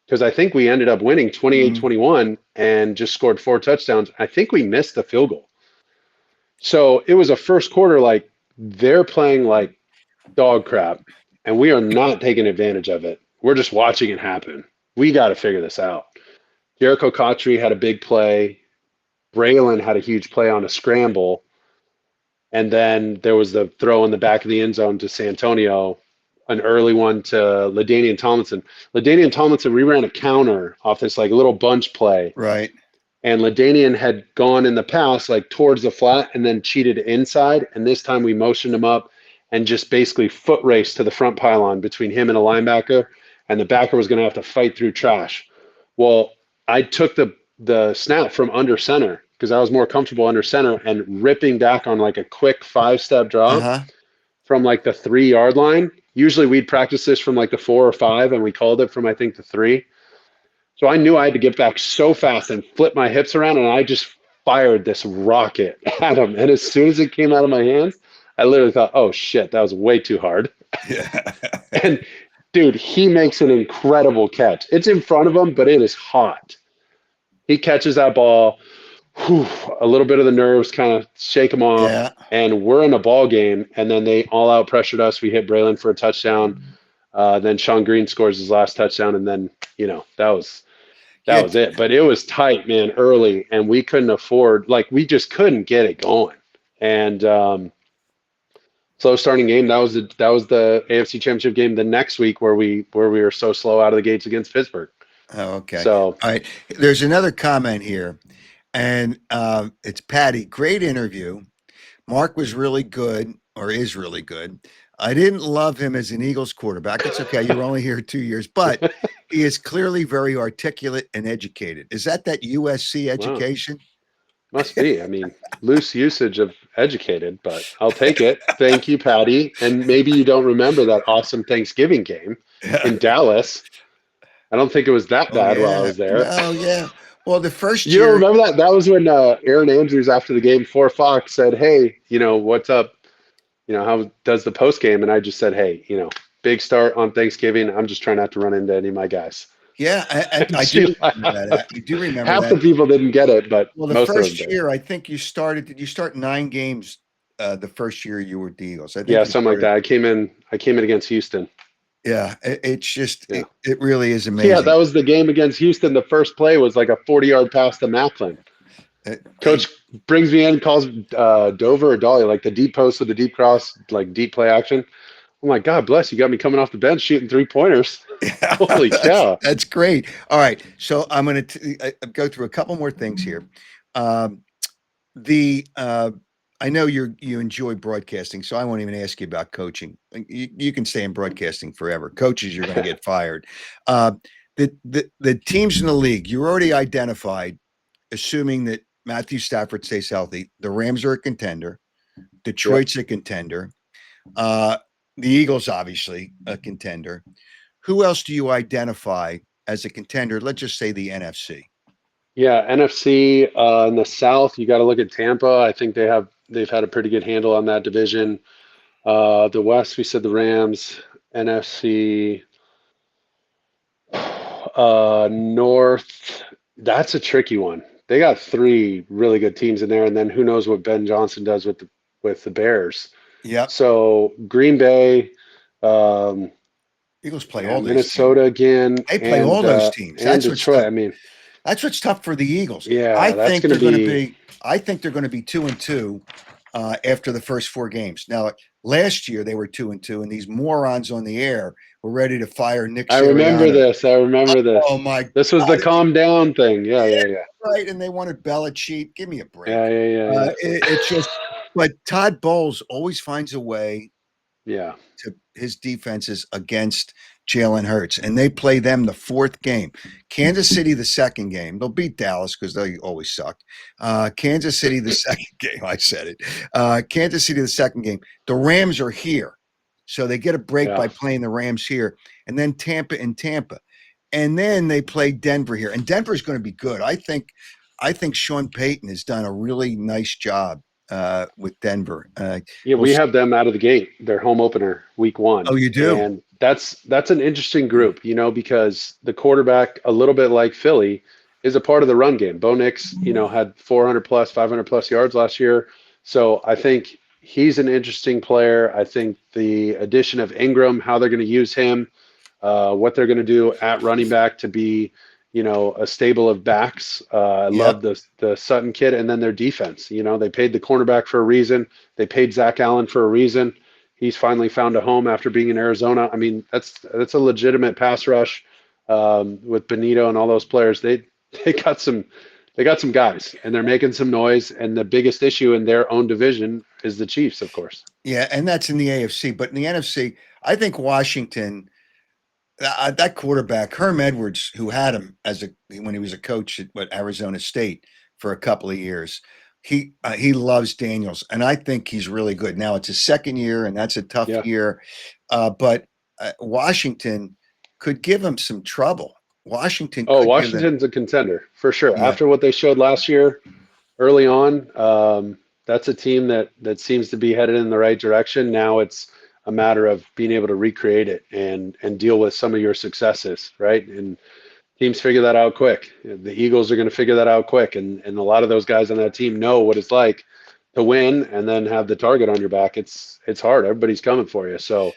because I think we ended up winning Mhm. 28-21 and just scored 4 touchdowns. I think we missed the field goal. So it was a first quarter like they're playing like dog crap, and we are not taking advantage of it. We're just watching it happen. We got to figure this out. Jericho Cotchery had a big play. Braylon had a huge play on a scramble. And then there was the throw in the back of the end zone to Santonio, an early one to LaDainian Tomlinson. LaDainian Tomlinson reran a counter off this like little bunch play. Right. And LaDainian had gone in the past like towards the flat and then cheated inside. And this time we motioned him up and just basically foot race to the front pylon between him and a linebacker. And the backer was going to have to fight through trash. Well, I took the snap from under center because I was more comfortable under center and ripping back on like a quick 5-step Uh drop huh. from like the 3-yard line. Usually we'd practice this from like the 4 or 5, and we called it from I think the 3. So I knew I had to get back so fast and flip my hips around, and I just fired this rocket at him. And as soon as it came out of my hands, I literally thought, "Oh shit, that was way too hard." Yeah. And dude, he makes an incredible catch. It's in front of him, but it is hot. He catches that ball. Whew, a little bit of the nerves kind of shake him off, Yeah. and we're in a ball game. And then they all out pressured us. We hit Braylon for a touchdown. Then Sean Green scores his last touchdown, and then that Yeah. was it. But it was tight, man, early, and we couldn't afford we just couldn't get it going. And slow starting game. That was the AFC Championship game the next week where we were so slow out of the gates against Pittsburgh. Oh, okay. So All right. There's another comment here, and it's Patty. Great interview. Mark was really good, or is really good. I didn't love him as an Eagles quarterback. It's okay. You were only here 2 years, but he is clearly very articulate and educated. Is that USC wow, education? must be. I mean, loose usage of educated, but I'll take it. Thank you, Patty. And maybe you don't remember that awesome Thanksgiving game in Dallas. I don't think it was that Oh bad while I yeah. was there. No, yeah. Well, the first You don't year, remember that? That was when Aaron Andrews, after the game for Fox, said, "Hey, what's up? How does the post game?" And I just said, "Hey, big start on Thanksgiving. I'm just trying not to run into any of my guys." yeah, And I she do remember that. laughed. I do remember Half the that. people didn't get it, but Well, the most of them first did. year, I think you started. Did you start 9 games? The first year you were with the Eagles, I Yeah, think you something like started. that. I came in against Houston. Yeah, it's just Yeah. it really is Yeah, that amazing. was the game against Houston. The first play was like a 40-yard pass to Macklin. He Coach brings me in, calls Dover or Dolly, like the deep post with the deep cross, like deep play action. I'm like, God bless you, got me coming off the bench shooting 3-pointers. Yeah, Holy cow. that's great. All right, so I'm going to go through a couple more things here. Um, the I know you enjoy broadcasting, so I won't even ask you about coaching. You can stay in broadcasting forever. Coaches, you're going to get fired. Uh, the teams in the league you already identified, assuming that Matthew Stafford stays healthy. The Rams are a contender. Yep. Detroit's a contender. Uh, The Eagles, obviously, a contender. Who else do you identify as a contender? Let's just say the NFC. Yeah, NFC in the South, you got to look at Tampa. I think they've had a pretty good handle on that division. The West, we said the Rams. NFC North, that's a tricky one. They got three really good teams in there, and then who knows what Ben Johnson does with the Bears. Yep. So Green Bay, um, Eagles play yeah, all these teams. Minnesota again, They play all those teams. and Detroit. I mean, That's what's tough for the Eagles. I yeah, that's think going to they're going to be. be. I think they're going to be 2-2 after the first four games. Now, last year they were 2-2, and these morons on the air were ready to fire Nick I remember Sirianni. this. I remember Oh this. my This was the God! calm down thing. Yeah, Yeah, yeah, yeah, right. And they wanted Belichick. Give me a yeah, break. yeah, yeah, yeah. It's just. But Todd Bowles always finds a way Yeah. to his defenses against Jalen Hurts, and they play them the fourth game. Kansas City the second game. They'll beat Dallas because they always suck. Kansas City the second game. I said it. Kansas City the second game. The Rams are here, so they get a break Yeah. by playing the Rams here, and then Tampa and Tampa, and then they play Denver here, and Denver's going to be good. I think. I think Sean Payton has done a really nice job with Denver. Yeah, We'll we see. have them out of the gate, their home opener, week one. Oh, you do? And that's an interesting group, because the quarterback, a little bit like Philly, is a part of the run game. Bo Nix, had 400 plus, 500 plus yards last year. So I think he's an interesting player. I think the addition of Ingram, how they're going to use him, what they're going to do at running back to be, a stable of backs. I love Yep. the Sutton kid, and then their defense. They paid the cornerback for a reason. They paid Zach Allen for a reason. He's finally found a home after being in Arizona. I mean, that's a legitimate pass rush with Benito and all those players. They got some they got some guys, and they're making some noise. And the biggest issue in their own division is the Chiefs, of course. Yeah, and that's in the AFC. But in the NFC, I think Washington, that quarterback, Herm Edwards, who had him when he was a coach at Arizona State for a couple of years, he loves Daniels, and I think he's really good. Now it's his second year, and that's a tough Yeah. year, but Washington could give him some trouble. Washington Oh, could give them, Washington's a contender for sure. yeah, After what they showed last year, early on, that's a team that seems to be headed in the right direction. Now it's a matter of being able to recreate it and deal with some of your successes, right? And teams figure that out quick. The Eagles are going to figure that out quick, and a lot of those guys on that team know what it's like to win and then have the target on your back. It's hard. Everybody's coming for you. So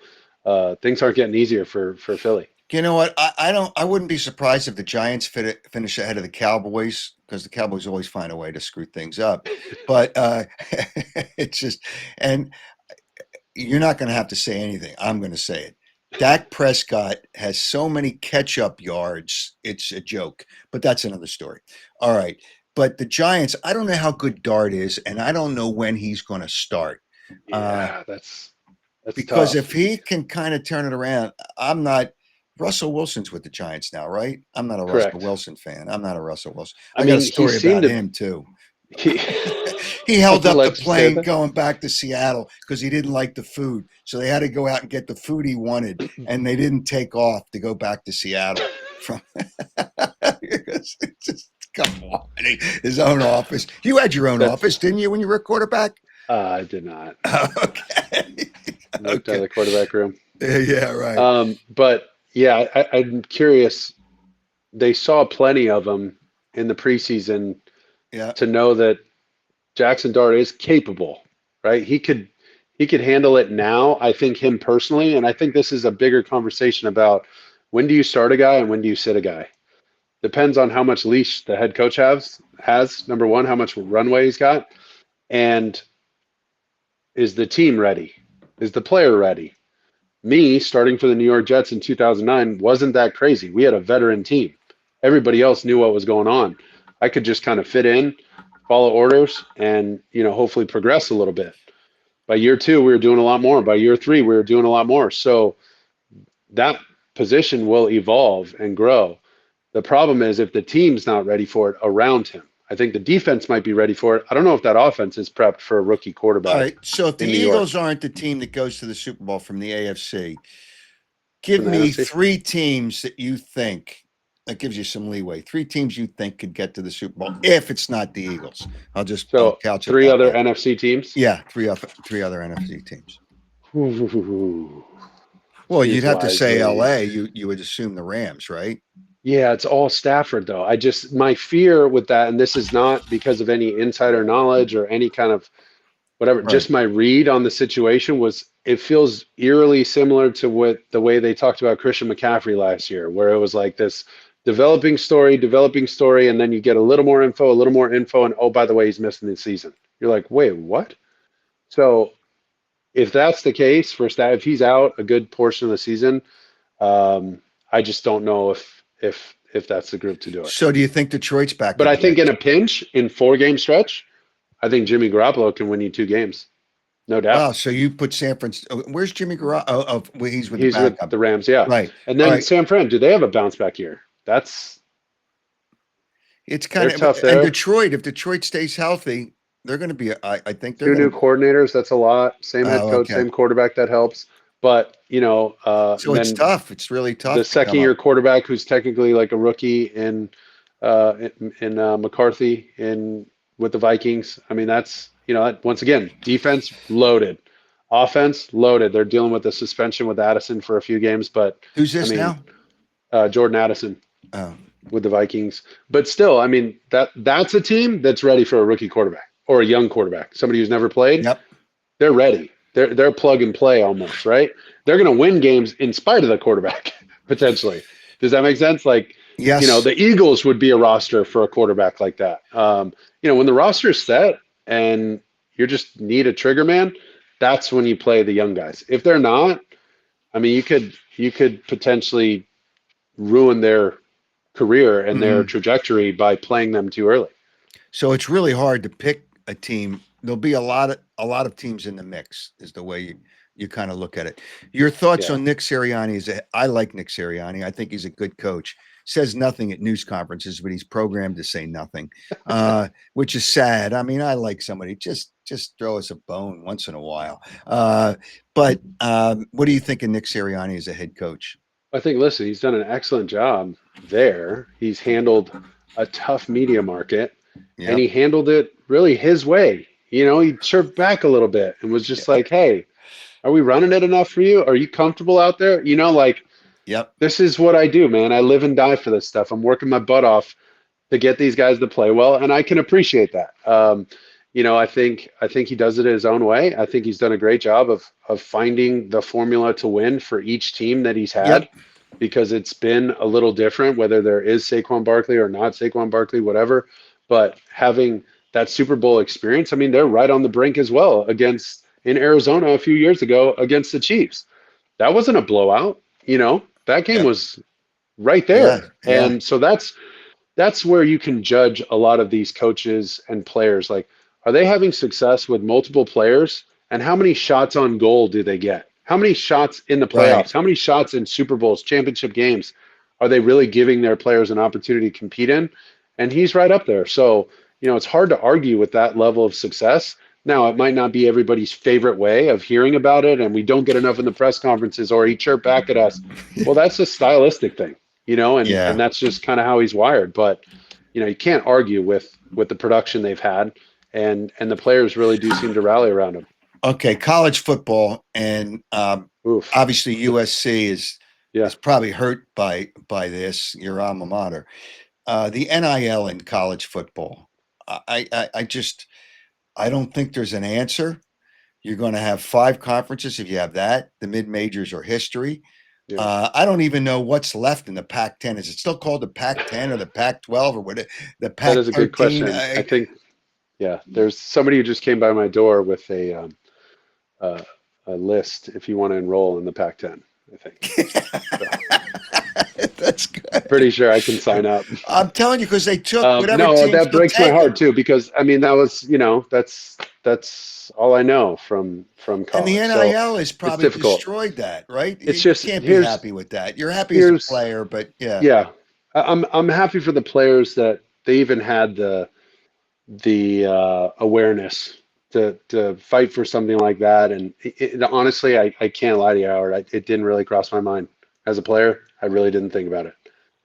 things aren't getting easier for Philly. You know what? I wouldn't be surprised if the Giants finish ahead of the Cowboys because the Cowboys always find a way to screw things up. But it's just, and you're not going to have to say anything. I'm going to say it. Dak Prescott has so many catch-up yards. It's a joke, but that's another story. All right. But the Giants, I don't know how good Dart is, and I don't know when he's going to start. Uh, Yeah, that's because tough. if he can kind of turn it around, I'm not. Russell Wilson's with the Giants now, right? I'm not a Russell Correct. Wilson fan. I'm not a Russell Wilson. I I got a mean, he story seemed about to him too. he He held up the let you say plane that. going back to Seattle because he didn't like the food. So they had to go out and get the food he wanted, and they didn't take off to go back to Seattle from it's just come on. His own office. You had your own That's office, didn't you, when you were a quarterback? I did not. Okay. Worked out of Okay. the quarterback room. Yeah, right. But yeah, I'm curious. They saw plenty of them in the preseason Yeah. to know that Jackson Dart is capable, right? He could handle it now. I think him personally, and I think this is a bigger conversation about when do you start a guy and when do you sit a guy. Depends on how much leash the head coach has number one, how much runway he's got, and is the team ready? Is the player ready? Me starting for the New York Jets in 2009 wasn't that crazy. We had a veteran team. Everybody else knew what was going on. I could just kind of fit in, follow orders, and hopefully progress a little bit. By year two, we were doing a lot more. By year three, we were doing a lot more. So that position will evolve and grow. The problem is if the team's not ready for it around him. I think the defense might be ready for it. I don't know if that offense is prepped for a rookie All quarterback right. So if the in New York Eagles aren't the team that goes to the Super Bowl from the AFC, from give the me NFC. 3 teams that you think that gives you some leeway. 3 teams you think could get to the Super Bowl if it's not the Eagles. I'll So couch it three that other way. NFC teams. Yeah, three other NFC teams. Ooh, Well, you'd choose have to say wisely. LA. You would assume the Rams, right? Yeah, it's all Stafford though. My fear with that, and this is not because of any insider knowledge or any kind of whatever, Right. just my read on the situation was it feels eerily similar to what the way they talked about Christian McCaffrey last year, where it was like this developing story, and then you get a little more info, and oh, by the way, he's missing the season. You're like, wait, what? So if that's the case for Staff, if he's out a good portion of the season, I just don't know if that's the group to do it. So do you think Detroit's back But in I the think in mix? a pinch, in 4 game stretch, I think Jimmy Garoppolo can win you 2 games, no doubt. Wow. So you put San Francisco. Where's Jimmy Garoppolo? Well, he's with the He's with backup. the Rams, yeah. Right. And All then right. San Fran, do they have a bounce back year? It's They're kind of tough and there. Detroit. If Detroit stays healthy, they're going to be. I think they're Two going new to. coordinators, that's a lot. Same head Oh, coach, okay. same quarterback, that helps. But So it's then tough. It's really the tough to second come up. year quarterback, who's technically like a rookie in McCarthy in with the Vikings. I mean, that's once again defense loaded, offense loaded. They're dealing with the suspension with Addison for a few games, but Who's I this mean, now? Jordan Addison Oh, with the Vikings. But still, I mean that's a team that's ready for a rookie quarterback or a young quarterback, somebody who's never played. yep. They're ready. They're plug and play almost, right? They're going to win games in spite of the quarterback potentially. Does that make sense? Like, Yes. the Eagles would be a roster for a quarterback like that. When the roster is set and you just need a trigger man, that's when you play the young guys. If they're not, I mean, you could potentially ruin their career and their Mhm. trajectory by playing them too early. So it's really hard to pick a team. There'll be a lot of teams in the mix. Is the way you kind of look at it. Your thoughts Yeah. on Nick Sirianni? I like Nick Sirianni. I think he's a good coach. Says nothing at news conferences, but he's programmed to say nothing, which is sad. I mean, I like somebody just throw us a bone once in a while. But what do you think of Nick Sirianni as a head coach? I think, listen, he's done an excellent job there. He's handled a tough media market and Yep. he handled it really his way. He chirped back a little bit and was just like, hey, are we running it enough for you? Are you comfortable out there? Like, Yep. this is what I do, man. I live and die for this stuff. I'm working my butt off to get these guys to play well, and I can appreciate that. I think he does it his own way. I think he's done a great job of finding the formula to win for each team that he's had, Yep. because it's been a little different, whether there is Saquon Barkley or not Saquon Barkley, whatever. But having that Super Bowl experience, I mean, they're right on the brink as well against in Arizona a few years ago against the Chiefs. That wasn't a blowout. That game Yep. was right Yeah. there. Yeah. And so that's where you can judge a lot of these coaches and players. Like, are they having success with multiple players? And how many shots on goal do they get? How many shots in the Right. playoffs? How many shots in Super Bowls, championship games are they really giving their players an opportunity to compete in? And he's right up there. So, it's hard to argue with that level of success. Now, it might not be everybody's favorite way of hearing about it, and we don't get enough in the press conferences, or he chirped back at us. Well, that's a stylistic thing, and Yeah. that's just kind of how he's wired. But you can't argue with the production they've had, and the players really do seem to rally around him. Okay, college football, and Oof, obviously USC is yeah, probably hurt by this. Your alma mater, the NIL in college football. I just I don't think there's an answer. You're going to have 5 conferences if you have that. The mid majors are history. yeah. I don't even know what's left in the Pac-10. Is it still called the Pac-10 or the Pac-12 or what? The That is a good Pac-13? question. I think, yeah, there's somebody who just came by my door with uh, a list if you want to enroll in the Pac-10. I think so. That's good. Pretty sure I can sign up. I'm telling you, because they took whatever No, teams that could breaks my take heart them. too, because I mean that was, that's all I know from And the college. So NIL has it's probably difficult. destroyed that, right? It's You just can't be here's happy with that. You're happy as a here's player, but yeah. yeah. I'm happy for the players that they even had the awareness to fight for something like that. And honestly, I can't lie to you, Howard. It didn't really cross my mind as a player. I really didn't think about it.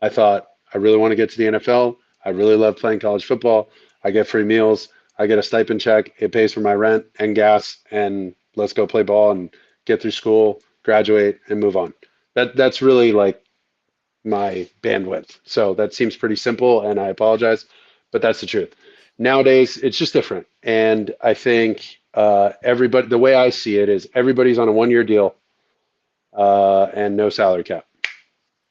I thought I really want to get to the NFL. I really love playing college football. I get free meals. I get a stipend check. It pays for my rent and gas. And let's go play ball and get through school, graduate, and move on. That's really like my bandwidth. So that seems pretty simple, and I apologize, but that's the truth. Nowadays, it's just different, and I think everybody. The way I see it is everybody's on a 1 year deal and no salary cap.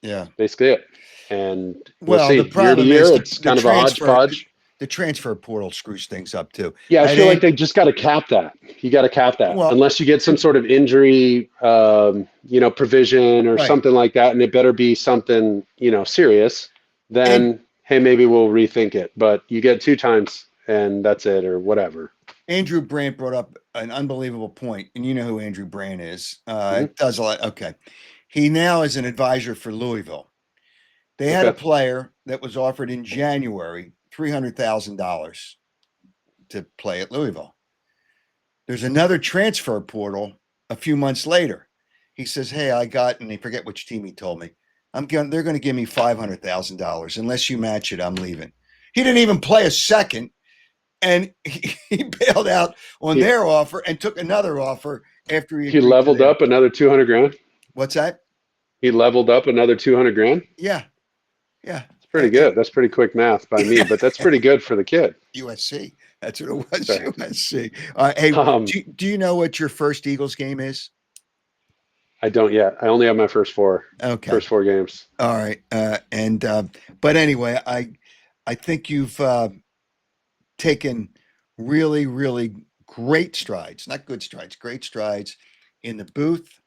Yeah. Basically it. And we'll Well, the see. Year to problem year, is it's kind of a hodgepodge. the transfer portal screws things up too. Yeah, I At feel like and they just got to cap that. You got to cap that, well, unless you get some sort of injury, provision or right. something like that, and it better be something, serious. And Then, hey, maybe we'll rethink it. But you get 2 times, and that's it, or whatever. Andrew Brandt brought up an unbelievable point, and you know who Andrew Brandt is. Hmm. Does a lot. Okay. He now is an advisor for Louisville. They had a Okay. player that was offered in January $300,000 to play at Louisville. There's another transfer portal a few months later. He says, "Hey, I got," and I forget which team he told me. They're going to give me $500,000 unless you match it. I'm leaving. He didn't even play a second, and he bailed out on He, their offer and took another offer after he he agreed to leveled theirs. up another 200 grand. What's that? He leveled up another 200 grand. Yeah, yeah. It's pretty good. That's pretty quick math by me, but that's pretty good for the kid. USC. That's what it was. Okay. USC. Hey, Um, do you know what your first Eagles game is? I don't yet. I only have my Okay. first four games. All right. But anyway, I think you've taken really, really great strides, not good strides, great strides in the booth.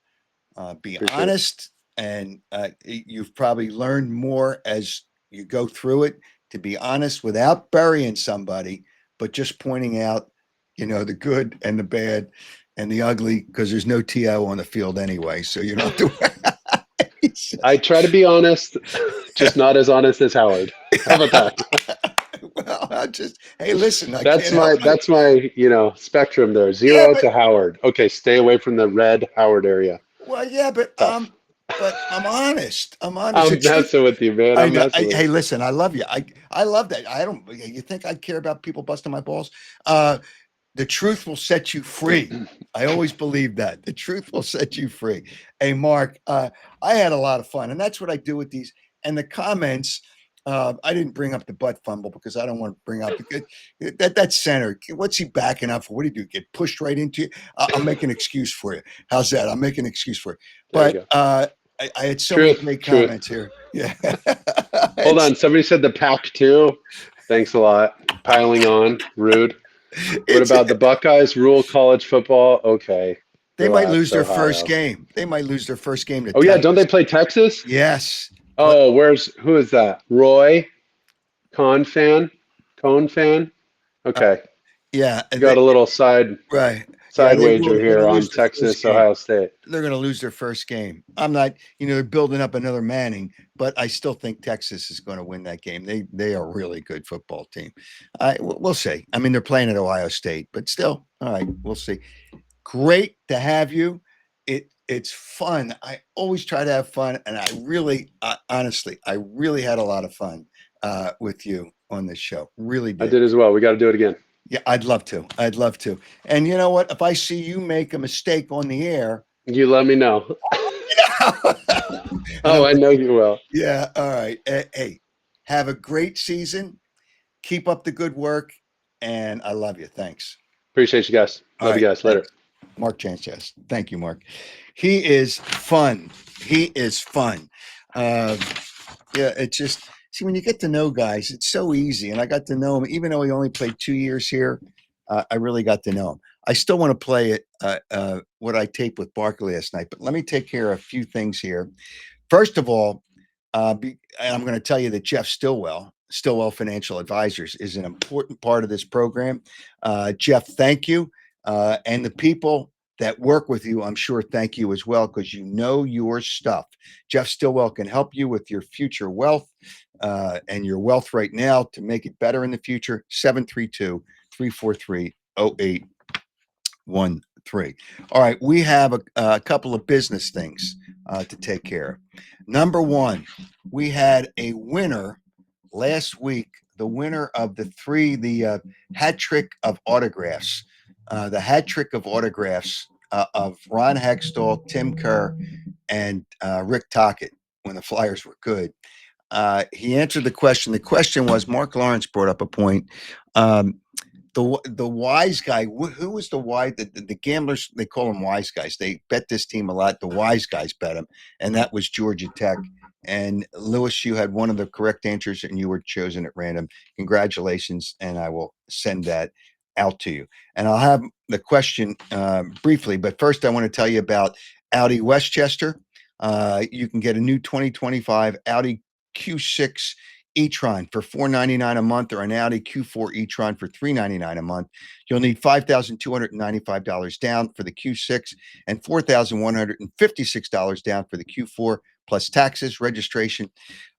Be Appreciate it. honest, and you've probably learned more as you go through it to be honest without burying somebody, but just pointing out, the good and the bad and the ugly, because there's no TO on the field anyway, so you don't have to. I try to be honest, just not as honest as Howard. How about that? Well, hey, listen, I That's can't help my it. that's my spectrum there. Yeah, 0 but to Howard. Okay, stay away from the red Howard area. well, yeah, Tough. but I'm honest. I'm honest. The I'm truth. messing with you, man. I I'm know. messing with Hey, you. listen, I love you. I love that. I don't. You think I care about people busting my balls? The truth will set you free. I always believe that the truth will set you free. Hey, Mark, I had a lot of fun, and that's what I do with these and the comments. I didn't bring up the butt fumble because I don't want to bring up that center. What's he backing up for? What do you do? Get pushed right into you? I'll make an excuse for you. How's that? I'll make an excuse for you. There you But go. I had so many Truth, great truth. comments here. Yeah. Hold it's on. Somebody said the pack too. Thanks a lot. Piling on. Rude. What it's about the Buckeyes rule college football? Okay. they might lose Relax, their first Ohio. game. They might lose their first game to Oh yeah, don't they Texas. play Texas? Yes. But Oh, who is that? Roy? Con fan? Cone fan? Okay. yeah, We got a little side right. Yeah, side they will. wager They're going to here on lose their first Texas, game. Ohio State. They're going to lose their first game. I'm not, they're building up another Manning, but I still think Texas is going to win that game. They are a really good football team. We'll see. I mean, they're playing at Ohio State, but still, all right, we'll see. Great to have you. It's fun. I always try to have fun, and I really, honestly, I really had a lot of fun with you on this show. Really I did. did as well. We got to do it again. Yeah, I'd love to. I'd love to. And you know what? If I see you make a mistake on the air, You let me know. and Oh, I'm I know you will. yeah, all right. Hey, have a great season. Keep up the good work, and I love you. Thanks. Appreciate you guys. All Love you right, guys. Later. thanks. Mark Sanchez. Thank you, Mark. He is fun. He is fun. Uh, yeah, it's just see when you get to know guys, it's so easy. And I got to know him, even though he only played 2 years here. I really got to know him. I still want to play it. What I taped with Barkley last night, but let me take care of a few things here. First of all, and I'm going to tell you that Jeff Stillwell Financial Advisors, is an important part of this program. Jeff, thank you. And the people that work with you, I'm sure, thank you as well, because you know your stuff. Jeff Stillwell can help you with your future wealth. and your wealth right now to make it better in the future. 732-343-0813. All right, we have a couple of business things to take care of. Number one, we had a winner last week, the winner of the hat trick of autographs, of Ron Hextall, Tim Kerr, and Rick Tocchet when the Flyers were good. He answered the question. The question was, Mark Lawrence brought up a point. Um, the wise guy, who was the wise? The gamblers, they call them wise guys. They bet this team a lot. The wise guys bet them, and that was Georgia Tech. And Lewis, you had one of the correct answers, and you were chosen at random. Congratulations, and I will send that out to you. And I'll have the question briefly, but first I want to tell you about Audi Westchester. You can get a new 2025 Audi Q6 e-tron for $499 a month, or an Audi Q4 e-tron for $399 a month. You'll need $5,295 down for the Q6 and $4,156 down for the Q4, plus taxes, registration.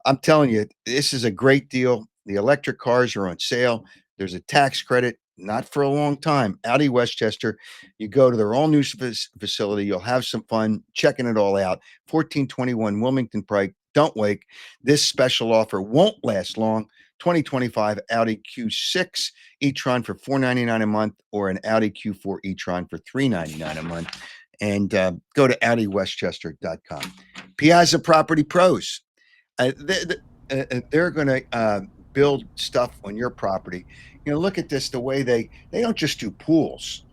I'm telling you, this is a great deal. The electric cars are on sale. There's a tax credit, not for a long time. Audi Westchester, you go to their all new facility. You'll have some fun checking it all out. 1421 Wilmington Pike. Don't wait. This special offer won't last long. 2025 Audi Q6 e-tron for $499 a month, or an Audi Q4 e-tron for $399 a month. And go to AudiWestchester.com. Piazza Property Pros. They're going to build stuff on your property. Look at this. The way they don't just do pools.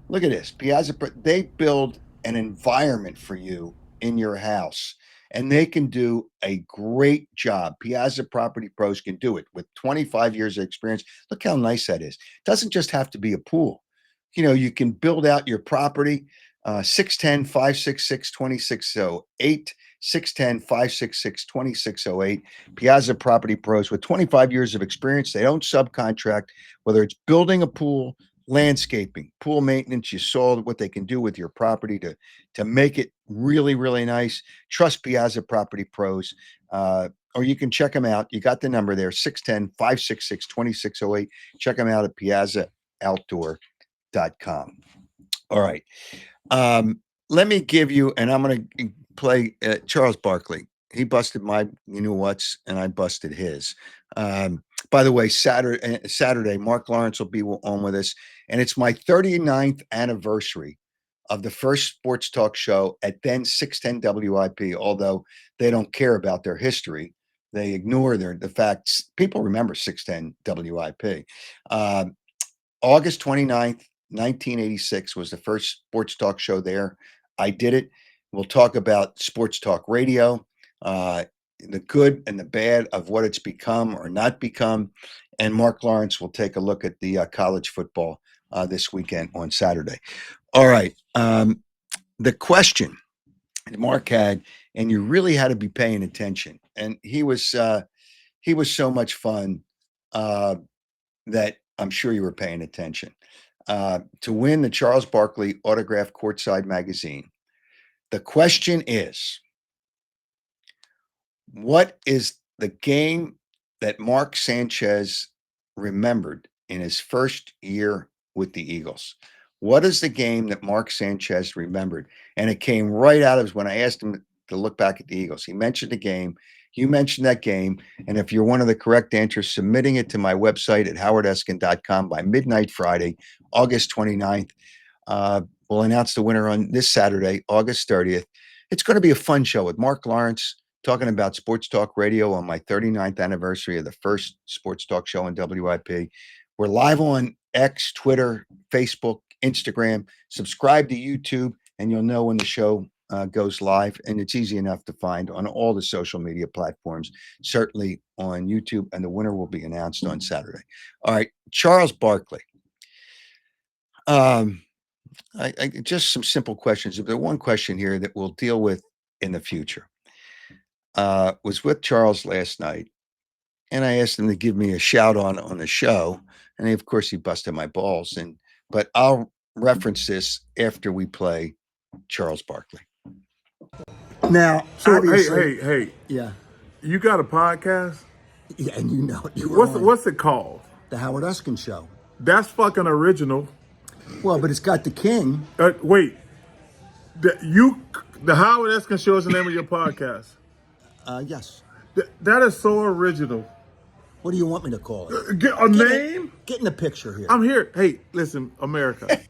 Look at this. Piazza. They build an environment for you in your house, and they can do a great job. Piazza Property Pros can do it with 25 years of experience. Look how nice that is. It doesn't just have to be a pool. You can build out your property. 610-566-2608. 610-566-2608. Piazza Property Pros with 25 years of experience. They don't subcontract, whether it's building a pool, landscaping, pool maintenance. You saw what they can do with your property to make it really, really nice. Trust Piazza Property Pros. Or you can check them out. You got the number there, 610-566-2608. Check them out at piazzaoutdoor.com. All right. Let me give you, and I'm going to play Charles Barkley. He busted my what's, and I busted his. By the way, Saturday, Mark Lawrence will be on with us, and it's my 39th anniversary of the first sports talk show at then 610 WIP, although they don't care about their history. They ignore the facts. People remember 610 WIP. August 29th, 1986 was the first sports talk show there. I did it. We'll talk about sports talk radio, the good and the bad of what it's become or not become. And Mark Lawrence will take a look at the college football this weekend on Saturday. All right. The question that Mark had, and you really had to be paying attention. And he was so much fun that I'm sure you were paying attention. To win the Charles Barkley Autograph Courtside magazine, the question is, what is the game that Mark Sanchez remembered in his first year with the Eagles? What is the game that Mark Sanchez remembered? And it came right out of when I asked him to look back at the Eagles. He mentioned the game. You mentioned that game. And if you're one of the correct answers, submitting it to my website at howardeskin.com by midnight Friday, August 29th. We'll announce the winner on this Saturday, August 30th. It's going to be a fun show with Mark Lawrence talking about sports talk radio on my 39th anniversary of the first sports talk show in WIP. We're live on X, Twitter, Facebook, Instagram. Subscribe to YouTube, and you'll know when the show goes live. And it's easy enough to find on all the social media platforms, certainly on YouTube. And the winner will be announced on Saturday. All right, Charles Barkley. I just some simple questions. There's one question here that we'll deal with in the future. Was with Charles last night, and I asked him to give me a shout on the show, and of course he busted my balls. But I'll reference this after we play Charles Barkley. Now, So obviously, hey, yeah, you got a podcast? Yeah, and you know it. You were on What's it called? the Howard Eskin Show. That's fucking original. Well, but it's got the king. Wait, the Howard Eskin Show is the name of your podcast. Yes. That is so original. What do you want me to call it? Get a name? Get in the picture here. I'm here. Hey, listen, America.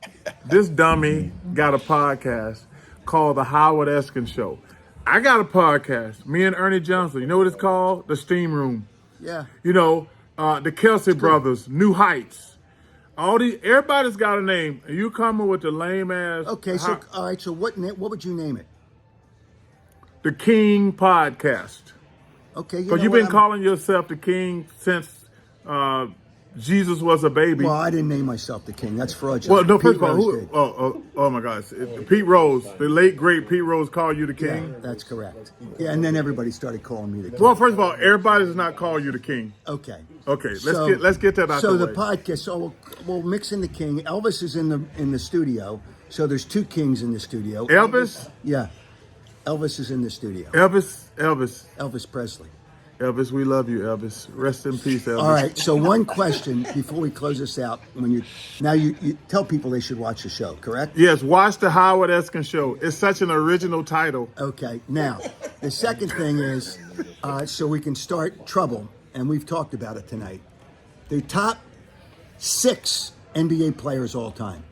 This dummy got a podcast called The Howard Eskin Show. I got a podcast, me and Ernie Johnson. You know what it's called? The Steam Room. Yeah. You know, the Kelsey Brothers, New Heights. Everybody's got a name. And you coming with the lame ass. Okay, so all right. So what would you name it? The King Podcast. Okay, Because you've been calling yourself the King since Jesus was a baby. Well, I didn't name myself the king. That's fraudulent. Well, no, first Pete of all, Rose did. oh my gosh. Pete Rose, the late, great Pete Rose called you the king? Yeah, that's correct. Yeah, and then everybody started calling me the king. Well, first of all, everybody does not call you the king. Okay. Okay, let's get that out so the way. way. So the podcast, so we'll mix in the king. Elvis is in the studio, so there's two kings in the studio. Elvis? Yeah. Elvis is in the studio. Elvis Presley. Elvis, we love you, Elvis. Rest in peace, Elvis. All right. So one question before we close this out: you tell people they should watch the show, correct? Yes, watch the Howard Eskin Show. It's such an original title. Okay. Now, the second thing is, so we can start trouble, and we've talked about it tonight. The top 6 NBA players all time.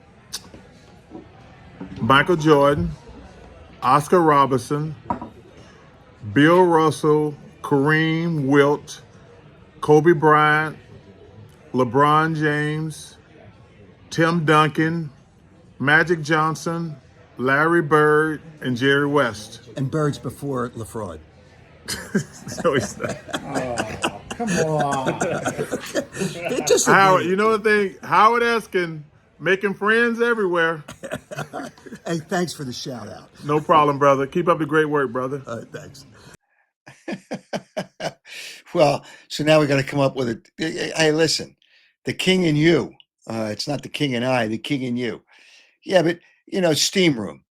Michael Jordan, Oscar Robertson, Bill Russell, Kareem, Wilt, Kobe Bryant, LeBron James, Tim Duncan, Magic Johnson, Larry Bird, and Jerry West. And Bird's before LaFraud. So he's not. Oh, come on. Howard, you know the thing? Howard Eskin, making friends everywhere. Hey, thanks for the shout out. No problem, brother. Keep up the great work, brother. Thanks. Well, so now we got to come up with it. Hey, listen, the king and you. It's not the king and I, the king and you. Yeah, but steam room.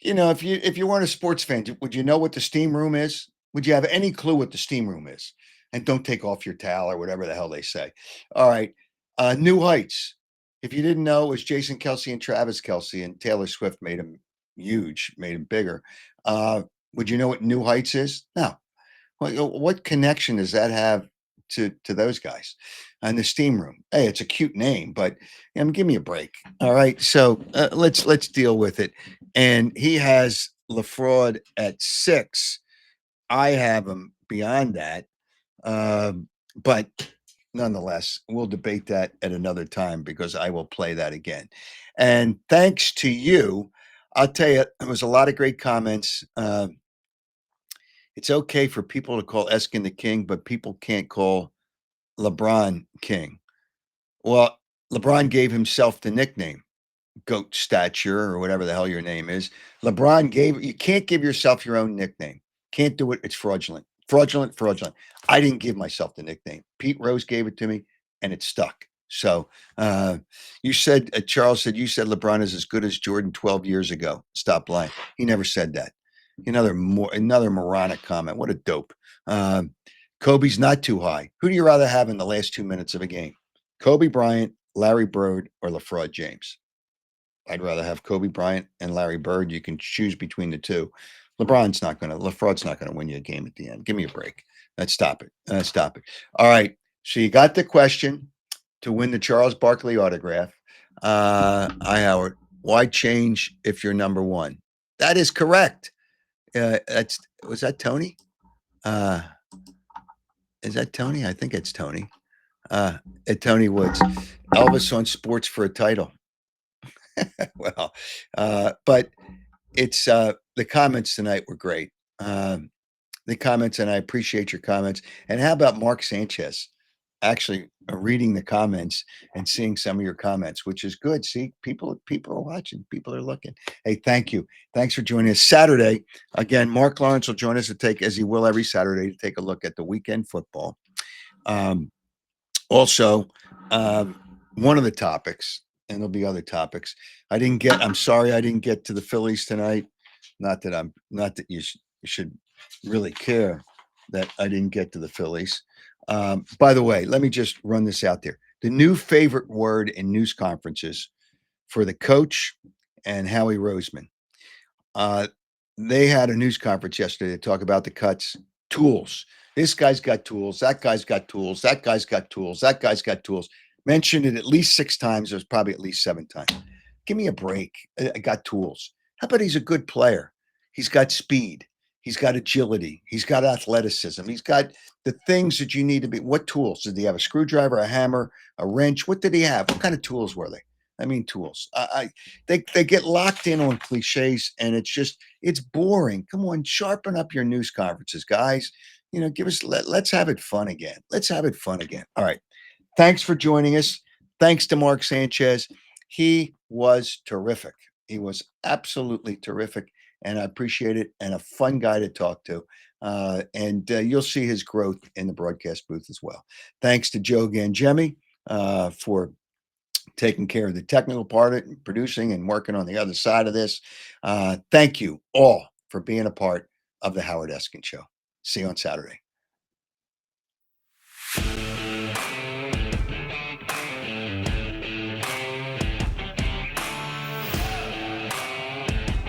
If you weren't a sports fan, would you know what the steam room is? Would you have any clue what the steam room is? And don't take off your towel or whatever the hell they say. All right, New Heights. If you didn't know, it was Jason Kelsey and Travis Kelsey, and Taylor Swift made him huge, made him bigger. Would you know what New Heights is? No. What connection does that have to those guys? And the steam room. Hey, it's a cute name, but give me a break. All right, so let's deal with it. And he has LaFraud at 6. I have him beyond that, but nonetheless, we'll debate that at another time because I will play that again. And thanks to you, I'll tell you, there was a lot of great comments. It's okay for people to call Eskin the king, but people can't call LeBron king. Well, LeBron gave himself the nickname, Goat Stature, or whatever the hell your name is. You can't give yourself your own nickname. Can't do it. It's fraudulent. Fraudulent. I didn't give myself the nickname. Pete Rose gave it to me, and it stuck. So you said, Charles said, you said LeBron is as good as Jordan 12 years ago. Stop lying. He never said that. Another moronic comment. What a dope. Kobe's not too high. Who do you rather have in the last 2 minutes of a game? Kobe Bryant, Larry Bird, or LaFraud James? I'd rather have Kobe Bryant and Larry Bird. You can choose between the two. LaFraud's not going to win you a game at the end. Give me a break. Let's stop it. All right. So you got the question to win the Charles Barkley autograph. Hi, Howard. Why change if you're number one? That is correct. Was that Tony? Is that Tony? I think it's Tony. Tony Woods. Elvis on Sports for a title. Well, but it's the comments tonight were great. The comments, and I appreciate your comments. And how about Mark Sanchez actually reading the comments and seeing some of your comments, which is good. See, people are watching, people are looking. Hey, thank you. Thanks for joining us. Saturday, again, Mark Lawrence will join us as he will every Saturday, to take a look at the weekend football. Also, one of the topics, and there'll be other topics. I'm sorry I didn't get to the Phillies tonight. Not that you should really care that I didn't get to the Phillies. By the way, let me just run this out there. The new favorite word in news conferences for the coach and Howie Roseman. Uh, they had a news conference yesterday to talk about the cuts. Tools. This guy's got tools. That guy's got tools. That guy's got tools. That guy's got tools. Mentioned it at least 6 times. There's probably at least 7 times. Give me a break. I got tools. How about he's a good player? He's got speed. He's got agility. He's got athleticism. He's got the things that you need to be. What tools? Did he have a screwdriver, a hammer, a wrench? What did he have? What kind of tools were they? I mean, tools. They get locked in on cliches, and it's boring. Come on, sharpen up your news conferences, guys. Let's have it fun again. Let's have it fun again. All right. Thanks for joining us. Thanks to Mark Sanchez. He was terrific. He was absolutely terrific, and I appreciate it. And a fun guy to talk to. And you'll see his growth in the broadcast booth as well. Thanks to Joe Gangemi for taking care of the technical part of it, producing and working on the other side of this. Thank you all for being a part of the Howard Eskin Show. See you on Saturday.